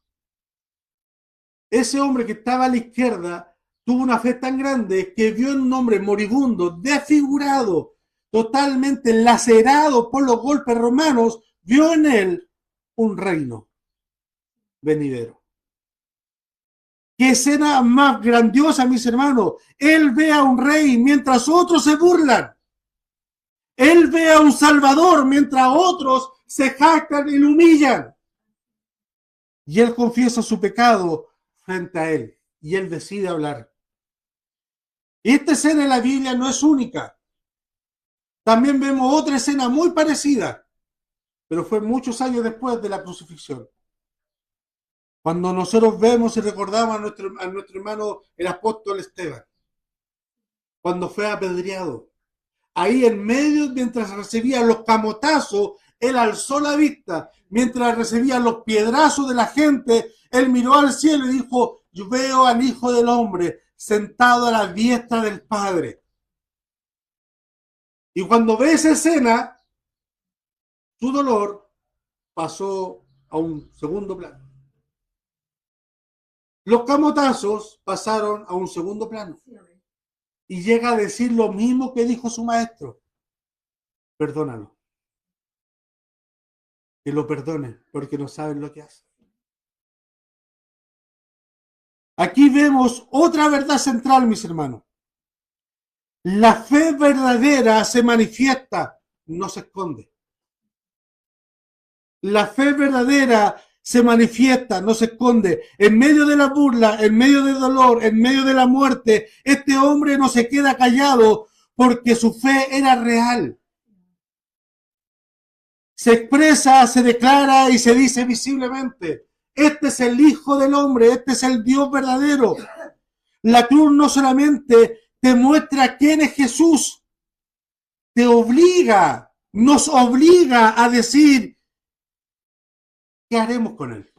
Ese hombre que estaba a la izquierda tuvo una fe tan grande que vio en un hombre moribundo, desfigurado, totalmente lacerado por los golpes romanos, vio en él un reino venidero. Qué escena más grandiosa, mis hermanos. Él ve a un rey mientras otros se burlan. Él ve a un salvador mientras otros se jactan y lo humillan. Y él confiesa su pecado frente a él. Y él decide hablar. Esta escena en la Biblia no es única. También vemos otra escena muy parecida, pero fue muchos años después de la crucifixión. Cuando nosotros vemos y recordamos a nuestro hermano el apóstol Esteban, cuando fue apedreado, ahí en medio, mientras recibía los camotazos, él alzó la vista, mientras recibía los piedrazos de la gente, él miró al cielo y dijo, yo veo al Hijo del Hombre sentado a la diestra del Padre. Y cuando ve esa escena, su dolor pasó a un segundo plano. Los camotazos pasaron a un segundo plano. Y llega a decir lo mismo que dijo su maestro. Perdónalo. Que lo perdone, porque no saben lo que hace. Aquí vemos otra verdad central, mis hermanos. La fe verdadera se manifiesta, no se esconde. La fe verdadera se manifiesta, no se esconde. En medio de la burla, en medio del dolor, en medio de la muerte, este hombre no se queda callado porque su fe era real. Se expresa, se declara y se dice visiblemente, este es el Hijo del Hombre, este es el Dios verdadero. La cruz no solamente te muestra quién es Jesús, te obliga, nos obliga a decir, ¿qué haremos con él?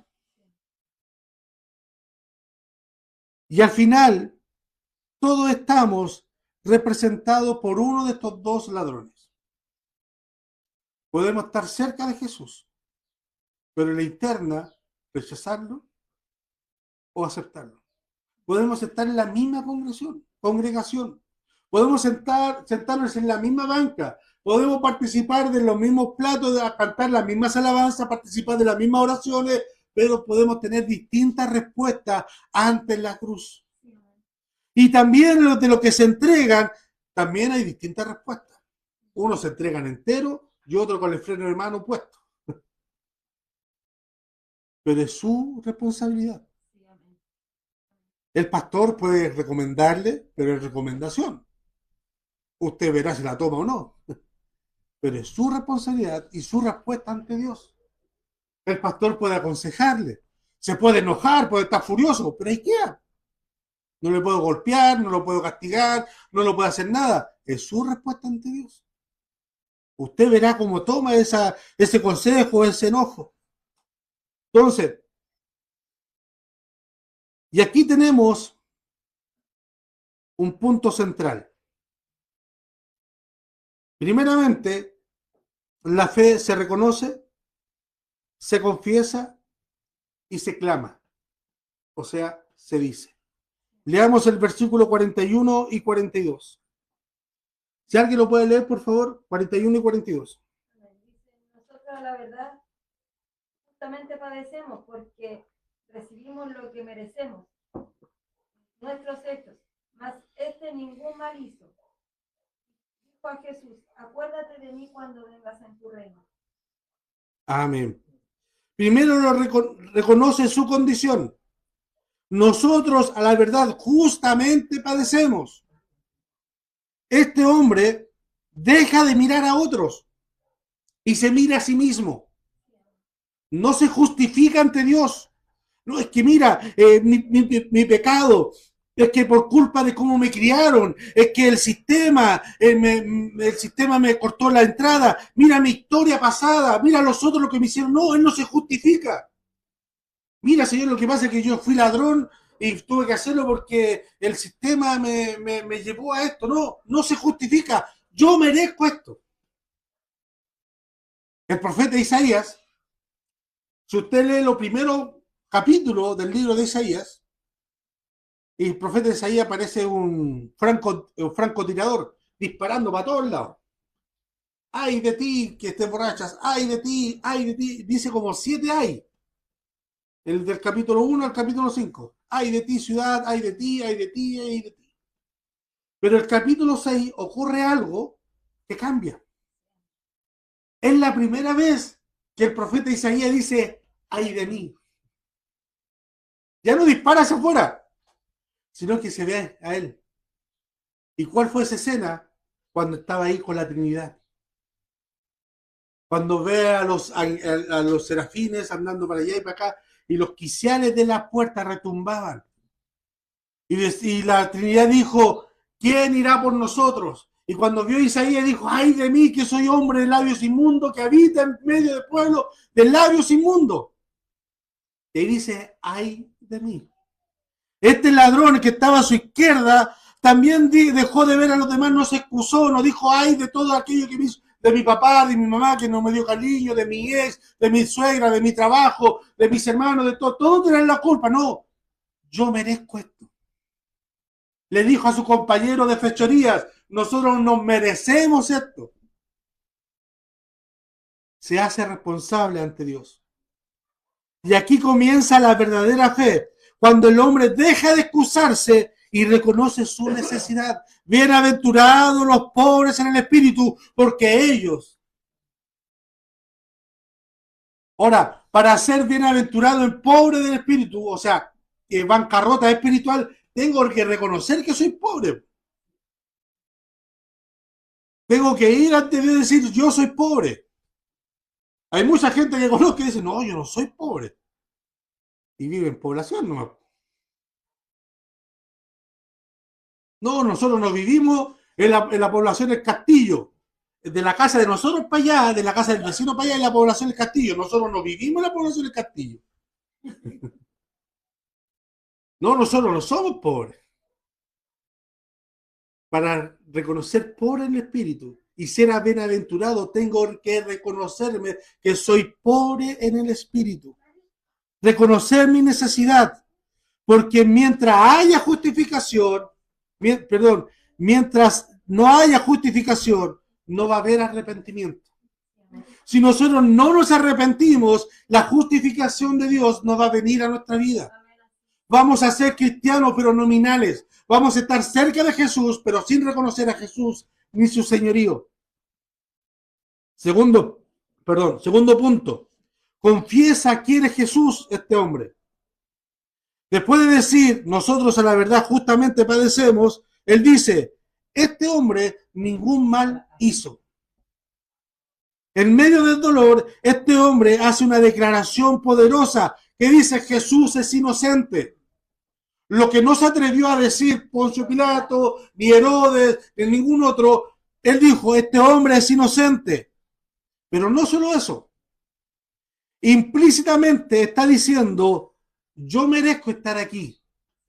Y al final, todos estamos representados por uno de estos dos ladrones. Podemos estar cerca de Jesús, pero en la interna, rechazarlo o aceptarlo. Podemos estar en la misma congregación. Podemos sentarnos en la misma banca. Podemos participar de los mismos platos, cantar las mismas alabanzas, participar de las mismas oraciones, pero podemos tener distintas respuestas ante la cruz. Y también de lo que se entregan, también hay distintas respuestas. Unos se entregan entero y otros con el freno de mano puesto. Pero es su responsabilidad. El pastor puede recomendarle, pero es recomendación. Usted verá si la toma o no. Pero es su responsabilidad y su respuesta ante Dios. El pastor puede aconsejarle. Se puede enojar, puede estar furioso, pero ahí queda. No le puedo golpear, no lo puedo castigar, no lo puedo hacer nada. Es su respuesta ante Dios. Usted verá cómo toma ese consejo, ese enojo. Entonces, y aquí tenemos un punto central. Primeramente, la fe se reconoce, se confiesa y se clama. O sea, se dice. Leamos el versículo 41 y 42. Si alguien lo puede leer, por favor, 41 y 42. Nosotros, la verdad, justamente padecemos porque recibimos lo que merecemos, nuestros hechos, mas ningún mal hizo. Dijo a Jesús, acuérdate de mí cuando vengas en tu reino. Amén. Primero reconoce su condición. Nosotros, a la verdad, justamente padecemos. Este hombre deja de mirar a otros y se mira a sí mismo. No se justifica ante Dios. No, es que mira, mi pecado, es que por culpa de cómo me criaron, es que el sistema me cortó la entrada, mira mi historia pasada, mira los otros lo que me hicieron. No, él no se justifica. Mira, Señor, lo que pasa es que yo fui ladrón y tuve que hacerlo porque el sistema me llevó a esto. No, no se justifica. Yo merezco esto. El profeta Isaías, si usted lee los primeros capítulos del libro de Isaías, y el profeta Isaías parece un francotirador disparando para todos lados. Ay de ti que estés borrachas, ay de ti, ay de ti. Dice como 7 ay. El del capítulo 1 al capítulo 5. Ay de ti, ciudad, ay de ti, ay de ti, ay de ti. Pero el capítulo 6 ocurre algo que cambia. Es la primera vez que el profeta Isaías dice, ay de mí. Ya no dispara hacia afuera, sino que se ve a él. ¿Y cuál fue esa escena? Cuando estaba ahí con la Trinidad. Cuando ve a los serafines andando para allá y para acá, y los quiciales de la puerta retumbaban. Y la Trinidad dijo, ¿quién irá por nosotros? Y cuando vio a Isaías dijo, ay de mí que soy hombre de labios inmundos, que habita en medio del pueblo de labios inmundos. Y dice, ay de mí. Este ladrón que estaba a su izquierda también dejó de ver a los demás, no se excusó, no dijo, ay de todo aquello que me hizo, de mi papá, de mi mamá que no me dio cariño, de mi ex, de mi suegra, de mi trabajo, de mis hermanos, de todo, todos tienen la culpa. No, yo merezco esto. Le dijo a su compañero de fechorías, nosotros nos merecemos esto. Se hace responsable ante Dios. Y aquí comienza la verdadera fe, cuando el hombre deja de excusarse y reconoce su necesidad. Bienaventurados los pobres en el espíritu, porque ellos. Ahora, para ser bienaventurado el pobre del espíritu, o sea, bancarrota espiritual, tengo que reconocer que soy pobre. Tengo que ir antes de decir yo soy pobre. Hay mucha gente que conozco que dice, no, yo no soy pobre. Y vive en población nomás. No, nosotros no vivimos en la población del Castillo. De la casa de nosotros para allá, de la casa del vecino para allá, en la población del Castillo. Nosotros no vivimos en la población del Castillo. No, nosotros no somos pobres. Para reconocer pobre en el espíritu y ser bienaventurado, tengo que reconocerme que soy pobre en el espíritu. Reconocer mi necesidad. Porque mientras haya justificación, mientras no haya justificación, no va a haber arrepentimiento. Si nosotros no nos arrepentimos, la justificación de Dios no va a venir a nuestra vida. Vamos a ser cristianos, pero nominales. Vamos a estar cerca de Jesús, pero sin reconocer a Jesús ni su señorío. Segundo punto. Confiesa quién es Jesús, este hombre. Después de decir, nosotros a la verdad justamente padecemos, él dice, este hombre ningún mal hizo. En medio del dolor, este hombre hace una declaración poderosa que dice, Jesús es inocente. Lo que no se atrevió a decir Poncio Pilato, ni Herodes, ni ningún otro, él dijo, este hombre es inocente. Pero no solo eso. Implícitamente está diciendo, yo merezco estar aquí,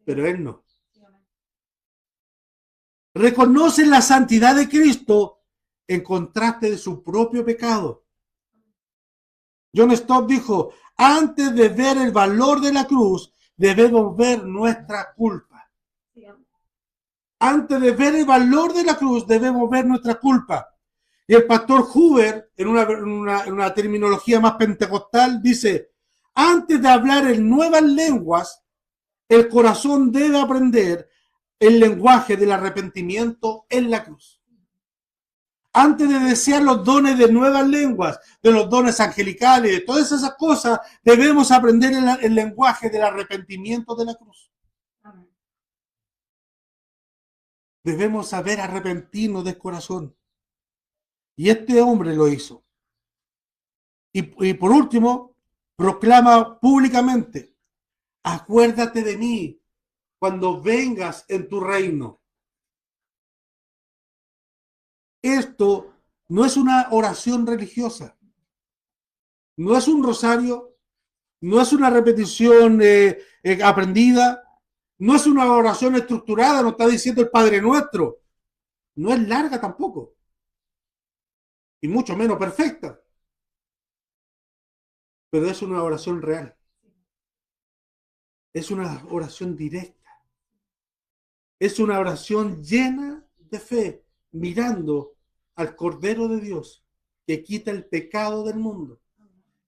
pero él no. Reconoce la santidad de Cristo en contraste de su propio pecado. John Stott dijo, antes de ver el valor de la cruz, debemos ver nuestra culpa. Antes de ver el valor de la cruz, debemos ver nuestra culpa. Y el pastor Huber, en una terminología más pentecostal, dice, antes de hablar en nuevas lenguas, el corazón debe aprender el lenguaje del arrepentimiento en la cruz. Antes de desear los dones de nuevas lenguas, de los dones angelicales, de todas esas cosas, debemos aprender el lenguaje del arrepentimiento de la cruz. Debemos saber arrepentirnos de corazón. Y este hombre lo hizo. Y por último, proclama públicamente, acuérdate de mí cuando vengas en tu reino. Esto no es una oración religiosa, no es un rosario, no es una repetición aprendida, no es una oración estructurada, no está diciendo el Padre Nuestro, no es larga tampoco, y mucho menos perfecta, pero es una oración real, es una oración directa, es una oración llena de fe, mirando al Cordero de Dios que quita el pecado del mundo.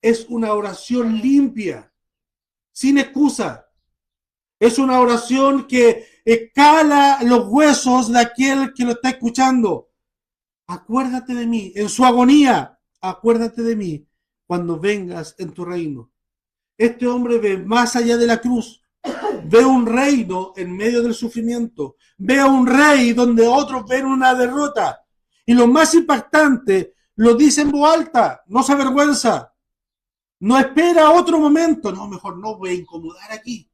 Es una oración limpia, sin excusa. Es una oración que cala los huesos de aquel que lo está escuchando. Acuérdate de mí, en su agonía, acuérdate de mí cuando vengas en tu reino. Este hombre ve más allá de la cruz, ve un reino en medio del sufrimiento, ve a un rey donde otros ven una derrota. Y lo más impactante, lo dice en voz alta, no se avergüenza, no espera otro momento, no, mejor no voy a incomodar aquí.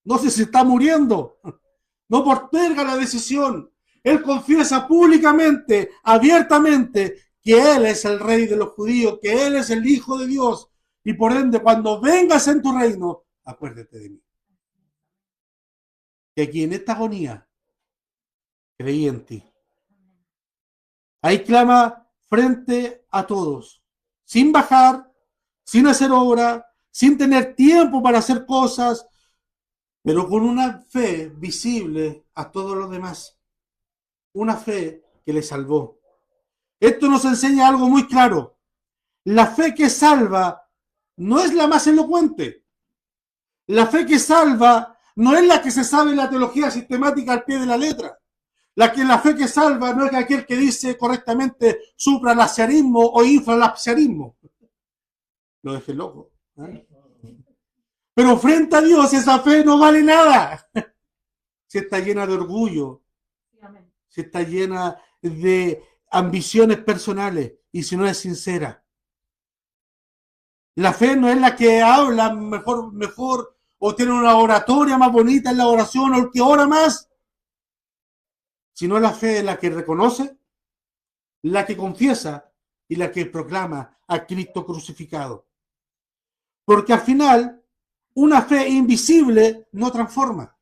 No sé si está muriendo, no posterga la decisión. Él confiesa públicamente, abiertamente, que Él es el rey de los judíos, que Él es el Hijo de Dios. Y por ende, cuando vengas en tu reino, acuérdate de mí. Que aquí en esta agonía creí en ti. Ahí clama frente a todos, sin bajar, sin hacer obra, sin tener tiempo para hacer cosas, pero con una fe visible a todos los demás. Una fe que le salvó. Esto nos enseña algo muy claro. La fe que salva no es la más elocuente. La fe que salva no es la que se sabe en la teología sistemática al pie de la letra. La fe que salva no es aquel que dice correctamente supralaciarismo o infralaciarismo. Lo dejé loco. ¿Eh? Pero frente a Dios esa fe no vale nada. Si está llena de orgullo, si está llena de ambiciones personales y si no es sincera. La fe no es la que habla mejor o tiene una oratoria más bonita en la oración o el que ora más, sino la fe es la que reconoce, la que confiesa y la que proclama a Cristo crucificado. Porque al final, una fe invisible no transforma,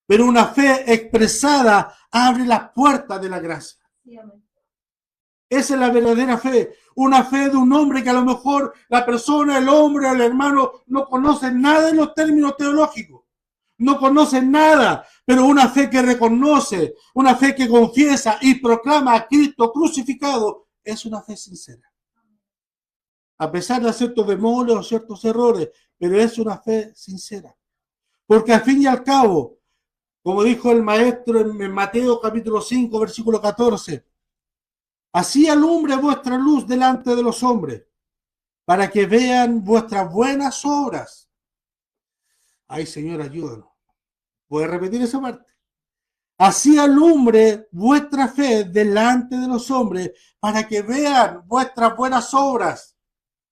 pero una fe expresada abre las puertas de la gracia. Esa es la verdadera fe, una fe de un hombre que a lo mejor la persona, el hombre o el hermano no conocen nada en los términos teológicos, no conocen nada, pero una fe que reconoce, una fe que confiesa y proclama a Cristo crucificado, es una fe sincera. A pesar de ciertos bemoles o ciertos errores, pero es una fe sincera. Porque al fin y al cabo, como dijo el maestro en Mateo capítulo 5, versículo 14, así alumbre vuestra luz delante de los hombres, para que vean vuestras buenas obras. Ay, Señor, ayúdanos. ¿Puede repetir esa parte? Así alumbre vuestra fe delante de los hombres, para que vean vuestras buenas obras.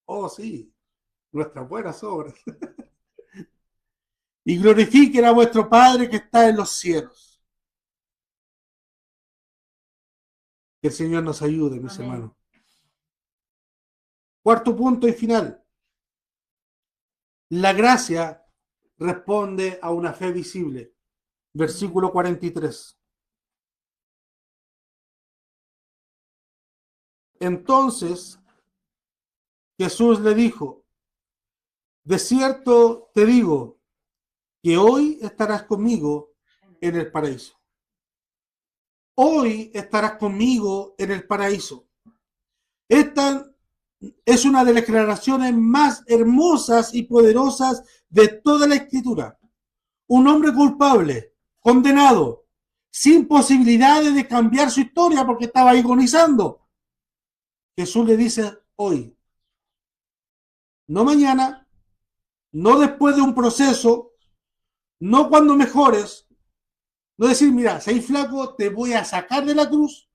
Oh, sí, nuestras buenas obras. Y glorifiquen a vuestro Padre que está en los cielos. Que el Señor nos ayude, mis hermanos. Cuarto punto y final. La gracia responde a una fe visible. Versículo 43. Entonces Jesús le dijo, de cierto te digo que hoy estarás conmigo en el paraíso. Hoy estarás conmigo en el paraíso. Esta es una de las declaraciones más hermosas y poderosas de toda la Escritura. Un hombre culpable, condenado, sin posibilidades de cambiar su historia porque estaba agonizando. Jesús le dice hoy, no mañana, no después de un proceso, no cuando mejores, no decir, mira, si hay flaco, te voy a sacar de la cruz,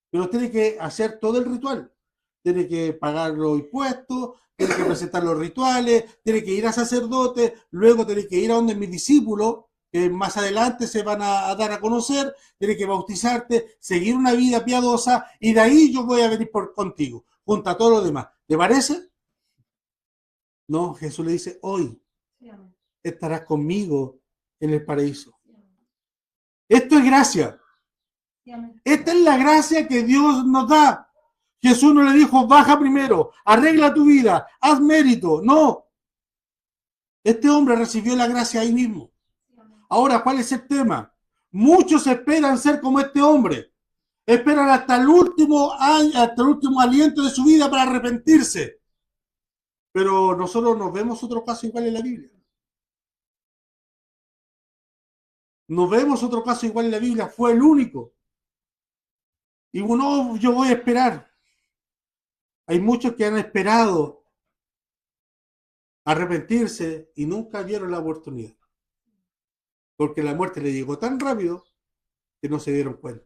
pero tiene que hacer todo el ritual. Tiene que pagar los impuestos, tiene que presentar los rituales, tiene que ir a sacerdote, luego tiene que ir a donde mis discípulos, que más adelante se van a dar a conocer, tiene que bautizarte, seguir una vida piadosa, y de ahí yo voy a venir contigo, junto a todos los demás. ¿Te parece? No, Jesús le dice, hoy Sí, amén. estarás conmigo en el paraíso. Sí, amén. Esto es gracia. Sí, amén. Esta es la gracia que Dios nos da. Jesús no le dijo, baja primero, arregla tu vida, haz mérito. No. Este hombre recibió la gracia ahí mismo. Sí, amén. Ahora, ¿cuál es el tema? Muchos esperan ser como este hombre. Esperan hasta el último año, hasta el último aliento de su vida para arrepentirse. Pero nosotros nos vemos otro caso igual en la Biblia. Nos vemos otro caso igual en la Biblia. Fue el único. Y uno, yo voy a esperar. Hay muchos que han esperado arrepentirse y nunca vieron la oportunidad. Porque la muerte le llegó tan rápido que no se dieron cuenta.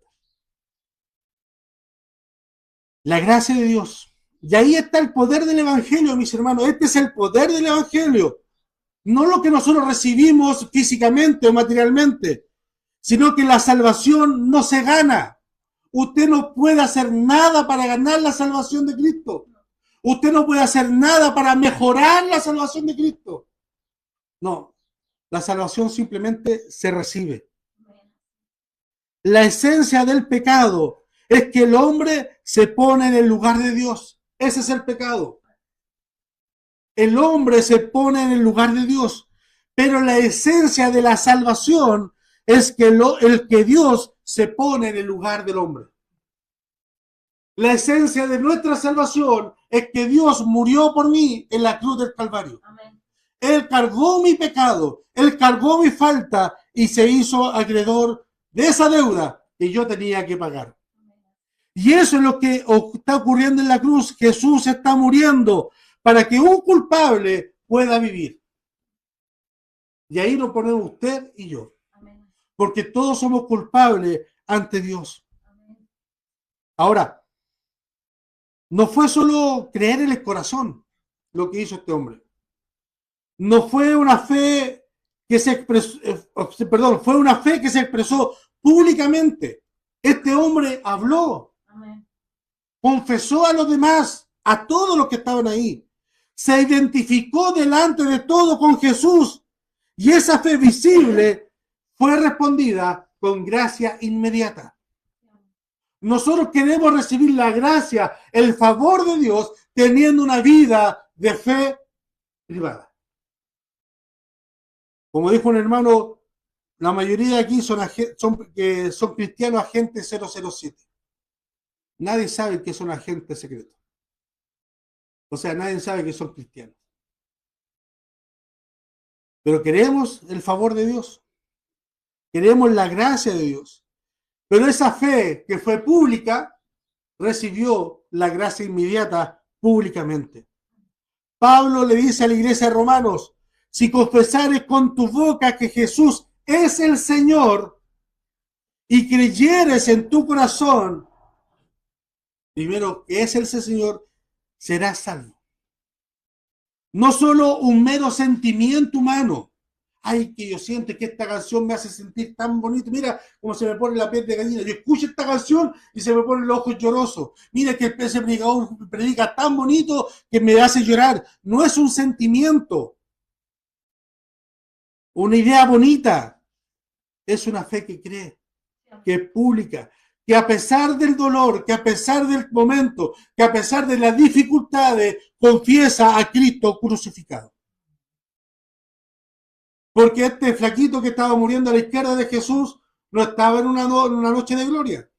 La gracia de Dios. Y ahí está el poder del Evangelio, mis hermanos. Este es el poder del Evangelio. No lo que nosotros recibimos físicamente o materialmente, sino que la salvación no se gana. Usted no puede hacer nada para ganar la salvación de Cristo. Usted no puede hacer nada para mejorar la salvación de Cristo. No, la salvación simplemente se recibe. La esencia del pecado es que el hombre se pone en el lugar de Dios. Ese es el pecado. El hombre se pone en el lugar de Dios. Pero la esencia de la salvación es que el que Dios se pone en el lugar del hombre. La esencia de nuestra salvación es que Dios murió por mí en la cruz del Calvario. Amén. Él cargó mi pecado, Él cargó mi falta y se hizo acreedor de esa deuda que yo tenía que pagar. Y eso es lo que está ocurriendo en la cruz. Jesús está muriendo para que un culpable pueda vivir. Y ahí nos ponemos usted y yo. Amén. Porque todos somos culpables ante Dios. Amén. Ahora, no fue solo creer en el corazón lo que hizo este hombre. No fue una fe que se expresó, fue una fe que se expresó públicamente. Este hombre habló, Amén. confesó a los demás, a todos los que estaban ahí. Se identificó delante de todo con Jesús. Y esa fe visible fue respondida con gracia inmediata. Nosotros queremos recibir la gracia, el favor de Dios, teniendo una vida de fe privada. Como dijo un hermano, la mayoría de aquí son cristianos agentes 007. Nadie sabe que son agentes secretos. O sea, nadie sabe que son cristianos. Pero queremos el favor de Dios. Queremos la gracia de Dios. Pero esa fe que fue pública recibió la gracia inmediata públicamente. Pablo le dice a la iglesia de Romanos, si confesares con tu boca que Jesús es el Señor y creyeres en tu corazón, primero que es el Señor, serás salvo. No solo un mero sentimiento humano. Ay, que yo siento que esta canción me hace sentir tan bonito. Mira cómo se me pone la piel de gallina. Yo escucho esta canción y se me ponen los ojos llorosos. Mira que ese predicador predica tan bonito que me hace llorar. No es un sentimiento. Una idea bonita. Es una fe que cree, que es pública, que a pesar del dolor, que a pesar del momento, que a pesar de las dificultades, confiesa a Cristo crucificado. Porque este flaquito que estaba muriendo a la izquierda de Jesús no estaba en una noche de gloria.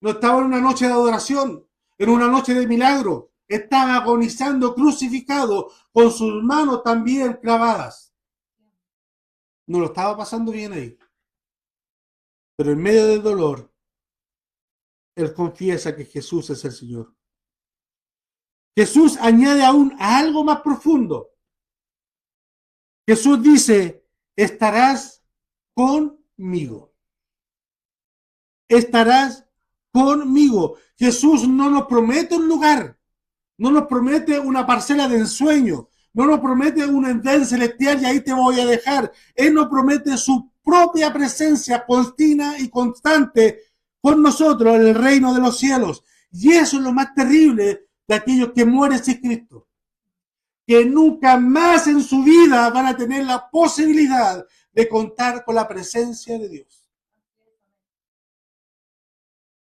No estaba en una noche de adoración, en una noche de milagro. Estaba agonizando crucificado con sus manos también clavadas. No lo estaba pasando bien ahí. Pero en medio del dolor, él confiesa que Jesús es el Señor. Jesús añade aún a algo más profundo. Jesús dice, estarás conmigo. Estarás conmigo. Jesús no nos promete un lugar, no nos promete una parcela de ensueño, no nos promete un andén celestial y ahí te voy a dejar. Él nos promete su propia presencia continua y constante con nosotros en el reino de los cielos. Y eso es lo más terrible de aquellos que mueren sin Cristo. que nunca más en su vida van a tener la posibilidad de contar con la presencia de Dios.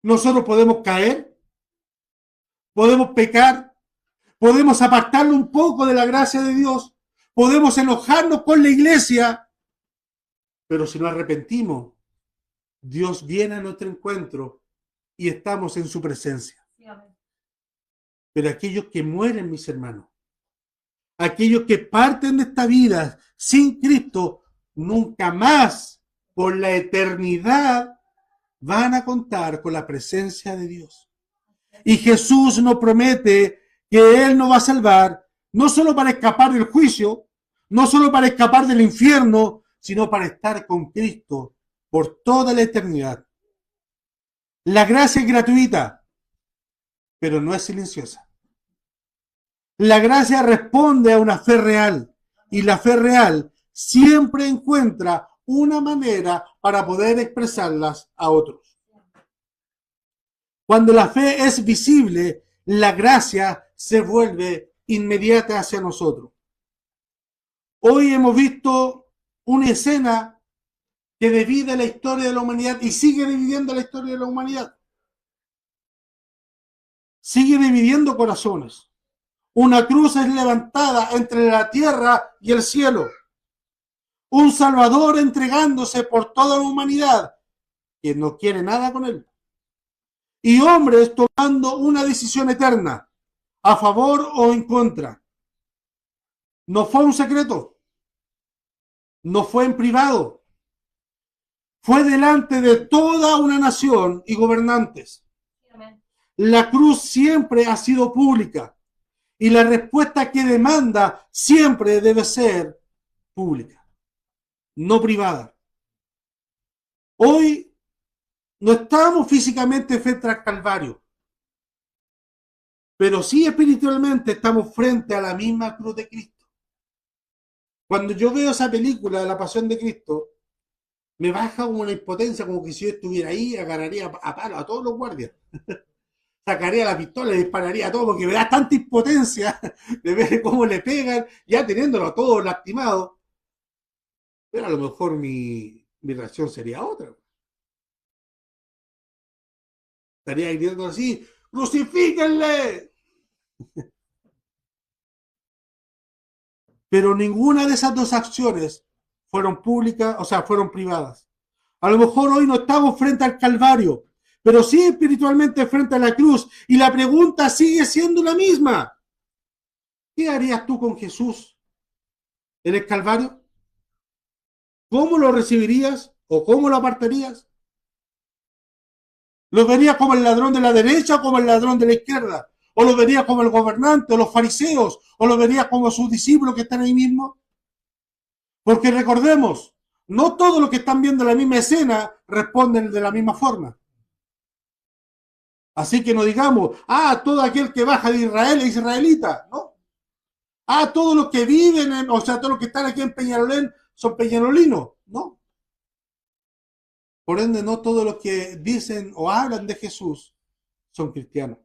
Nosotros podemos caer, podemos pecar, podemos apartarlo un poco de la gracia de Dios, podemos enojarnos con la iglesia, pero si nos arrepentimos, Dios viene a nuestro encuentro y estamos en su presencia. Pero aquellos que mueren, mis hermanos, aquellos que parten de esta vida sin Cristo, nunca más por la eternidad van a contar con la presencia de Dios. Y Jesús nos promete que Él nos va a salvar, no solo para escapar del juicio, no solo para escapar del infierno, sino para estar con Cristo por toda la eternidad. La gracia es gratuita, pero no es silenciosa. La gracia responde a una fe real, y la fe real siempre encuentra una manera para poder expresarlas a otros. Cuando la fe es visible, la gracia se vuelve inmediata hacia nosotros. Hoy hemos visto una escena que divide la historia de la humanidad y sigue dividiendo la historia de la humanidad. Sigue dividiendo corazones. Una cruz es levantada entre la tierra y el cielo. Un Salvador entregándose por toda la humanidad, que no quiere nada con él. Y hombres tomando una decisión eterna, a favor o en contra. No fue un secreto. No fue en privado. Fue delante de toda una nación y gobernantes. La cruz siempre ha sido pública y la respuesta que demanda siempre debe ser pública, no privada. Hoy no estamos físicamente frente al Calvario, pero sí espiritualmente estamos frente a la misma cruz de Cristo. Cuando yo veo esa película de la Pasión de Cristo, me baja una impotencia, como que si yo estuviera ahí, agarraría a palo a todos los guardias. Sacaría la pistola y dispararía a todos, porque me da tanta impotencia de ver cómo le pegan, ya teniéndolo todo lastimado. Pero a lo mejor mi reacción sería otra. Estaría gritando así, ¡crucifíquenle! Pero ninguna de esas dos acciones fueron públicas, o sea, fueron privadas. A lo mejor hoy no estamos frente al Calvario, pero sí espiritualmente frente a la cruz. Y la pregunta sigue siendo la misma. ¿Qué harías tú con Jesús en el Calvario? ¿Cómo lo recibirías o cómo lo apartarías? ¿Lo verías como el ladrón de la derecha o como el ladrón de la izquierda? ¿O lo verías como el gobernante o los fariseos? ¿O lo verías como sus discípulos que están ahí mismo? Porque recordemos, no todos los que están viendo la misma escena responden de la misma forma. Así que no digamos, todo aquel que baja de Israel es israelita, ¿no? Todos los que viven, todos los que están aquí en Peñalolén son peñalolinos, ¿no? Por ende, no todos los que dicen o hablan de Jesús son cristianos.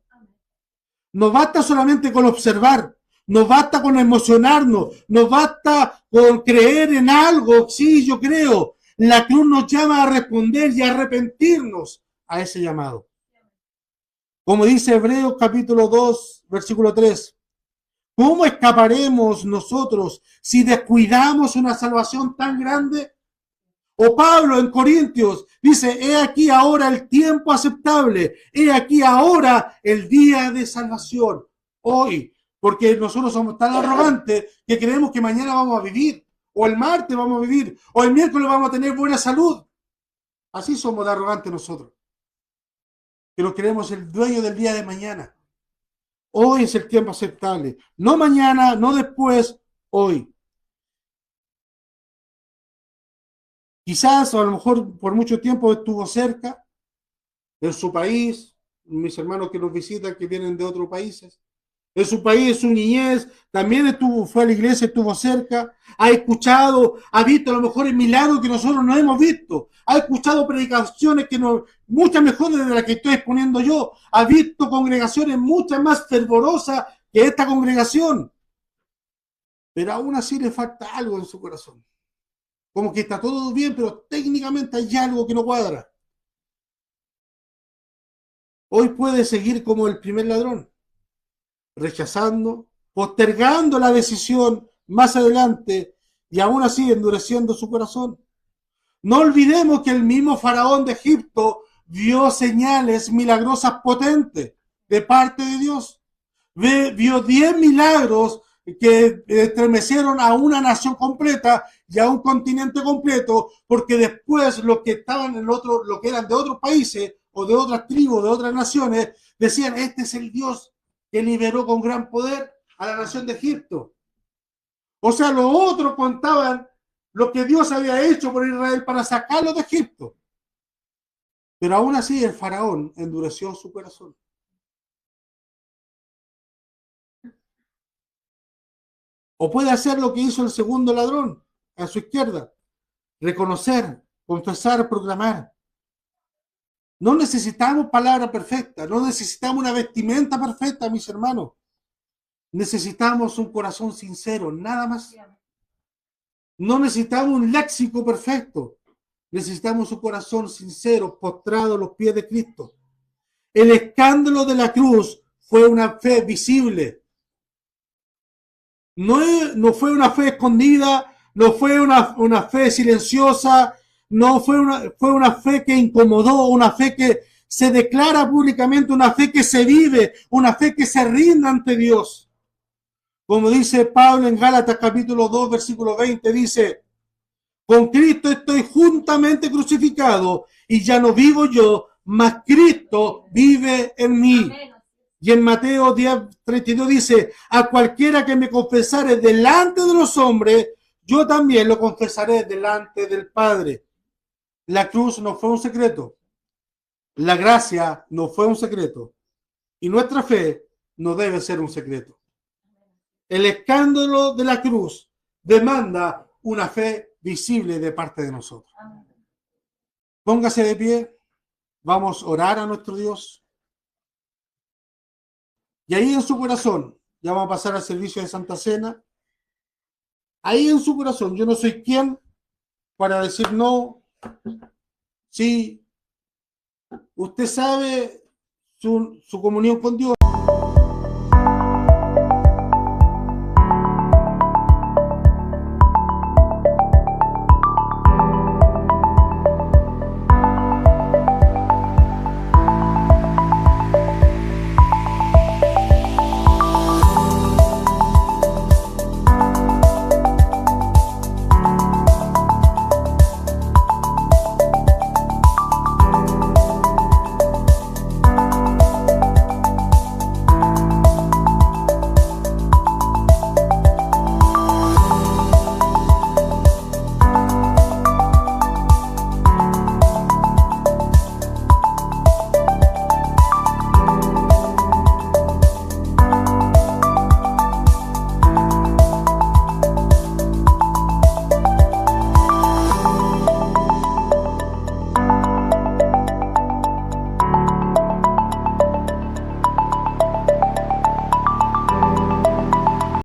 No basta solamente con observar, no basta con emocionarnos, no basta con creer en algo, sí, yo creo. La cruz nos llama a responder y a arrepentirnos a ese llamado. Como dice Hebreos capítulo 2, versículo 3. ¿Cómo escaparemos nosotros si descuidamos una salvación tan grande? O Pablo en Corintios dice, he aquí ahora el tiempo aceptable, he aquí ahora el día de salvación. Hoy, porque nosotros somos tan arrogantes que creemos que mañana vamos a vivir, o el martes vamos a vivir, o el miércoles vamos a tener buena salud. Así somos de arrogantes nosotros, que nos creemos el dueño del día de mañana. Hoy es el tiempo aceptable, no mañana, no después, hoy. Quizás, o a lo mejor por mucho tiempo estuvo cerca, en su país, mis hermanos que nos visitan, que vienen de otros países. En su país, su niñez, también fue a la iglesia, estuvo cerca, ha escuchado, ha visto a lo mejor el milagro que nosotros no hemos visto, ha escuchado predicaciones que muchas mejores de las que estoy exponiendo yo, ha visto congregaciones muchas más fervorosas que esta congregación. pero aún así le falta algo en su corazón. Como que está todo bien, pero técnicamente hay algo que no cuadra. Hoy puede seguir como el primer ladrón, rechazando, postergando la decisión más adelante y aún así endureciendo su corazón. No olvidemos que el mismo faraón de Egipto vio señales milagrosas potentes de parte de Dios. Vio 10 milagros que estremecieron a una nación completa y a un continente completo, porque después los que estaban en otro, lo que eran de otros países o de otras tribus, de otras naciones, decían, este es el Dios que liberó con gran poder a la nación de Egipto. O sea, los otros contaban lo que Dios había hecho por Israel para sacarlo de Egipto. Pero aún así el faraón endureció su corazón. O puede hacer lo que hizo el segundo ladrón a su izquierda. Reconocer, confesar, proclamar. No necesitamos palabras perfectas, no necesitamos una vestimenta perfecta, mis hermanos. Necesitamos un corazón sincero, nada más. No necesitamos un léxico perfecto. Necesitamos un corazón sincero, postrado a los pies de Cristo. El escándalo de la cruz fue una fe visible. No fue una fe escondida, no fue una fe silenciosa, no fue una fe que incomodó, una fe que se declara públicamente, una fe que se vive, una fe que se rinde ante Dios. Como dice Pablo en Gálatas capítulo 2, versículo 20, dice, con Cristo estoy juntamente crucificado y ya no vivo yo, mas Cristo vive en mí. Amén. Y en Mateo 10:32 dice, a cualquiera que me confesare delante de los hombres, yo también lo confesaré delante del Padre. La cruz no fue un secreto. La gracia no fue un secreto. Y nuestra fe no debe ser un secreto. El escándalo de la cruz demanda una fe visible de parte de nosotros. Póngase de pie. Vamos a orar a nuestro Dios. Y ahí en su corazón, ya vamos a pasar al servicio de Santa Cena, ahí en su corazón, yo no soy quien para decir no, sí, usted sabe su comunión con Dios.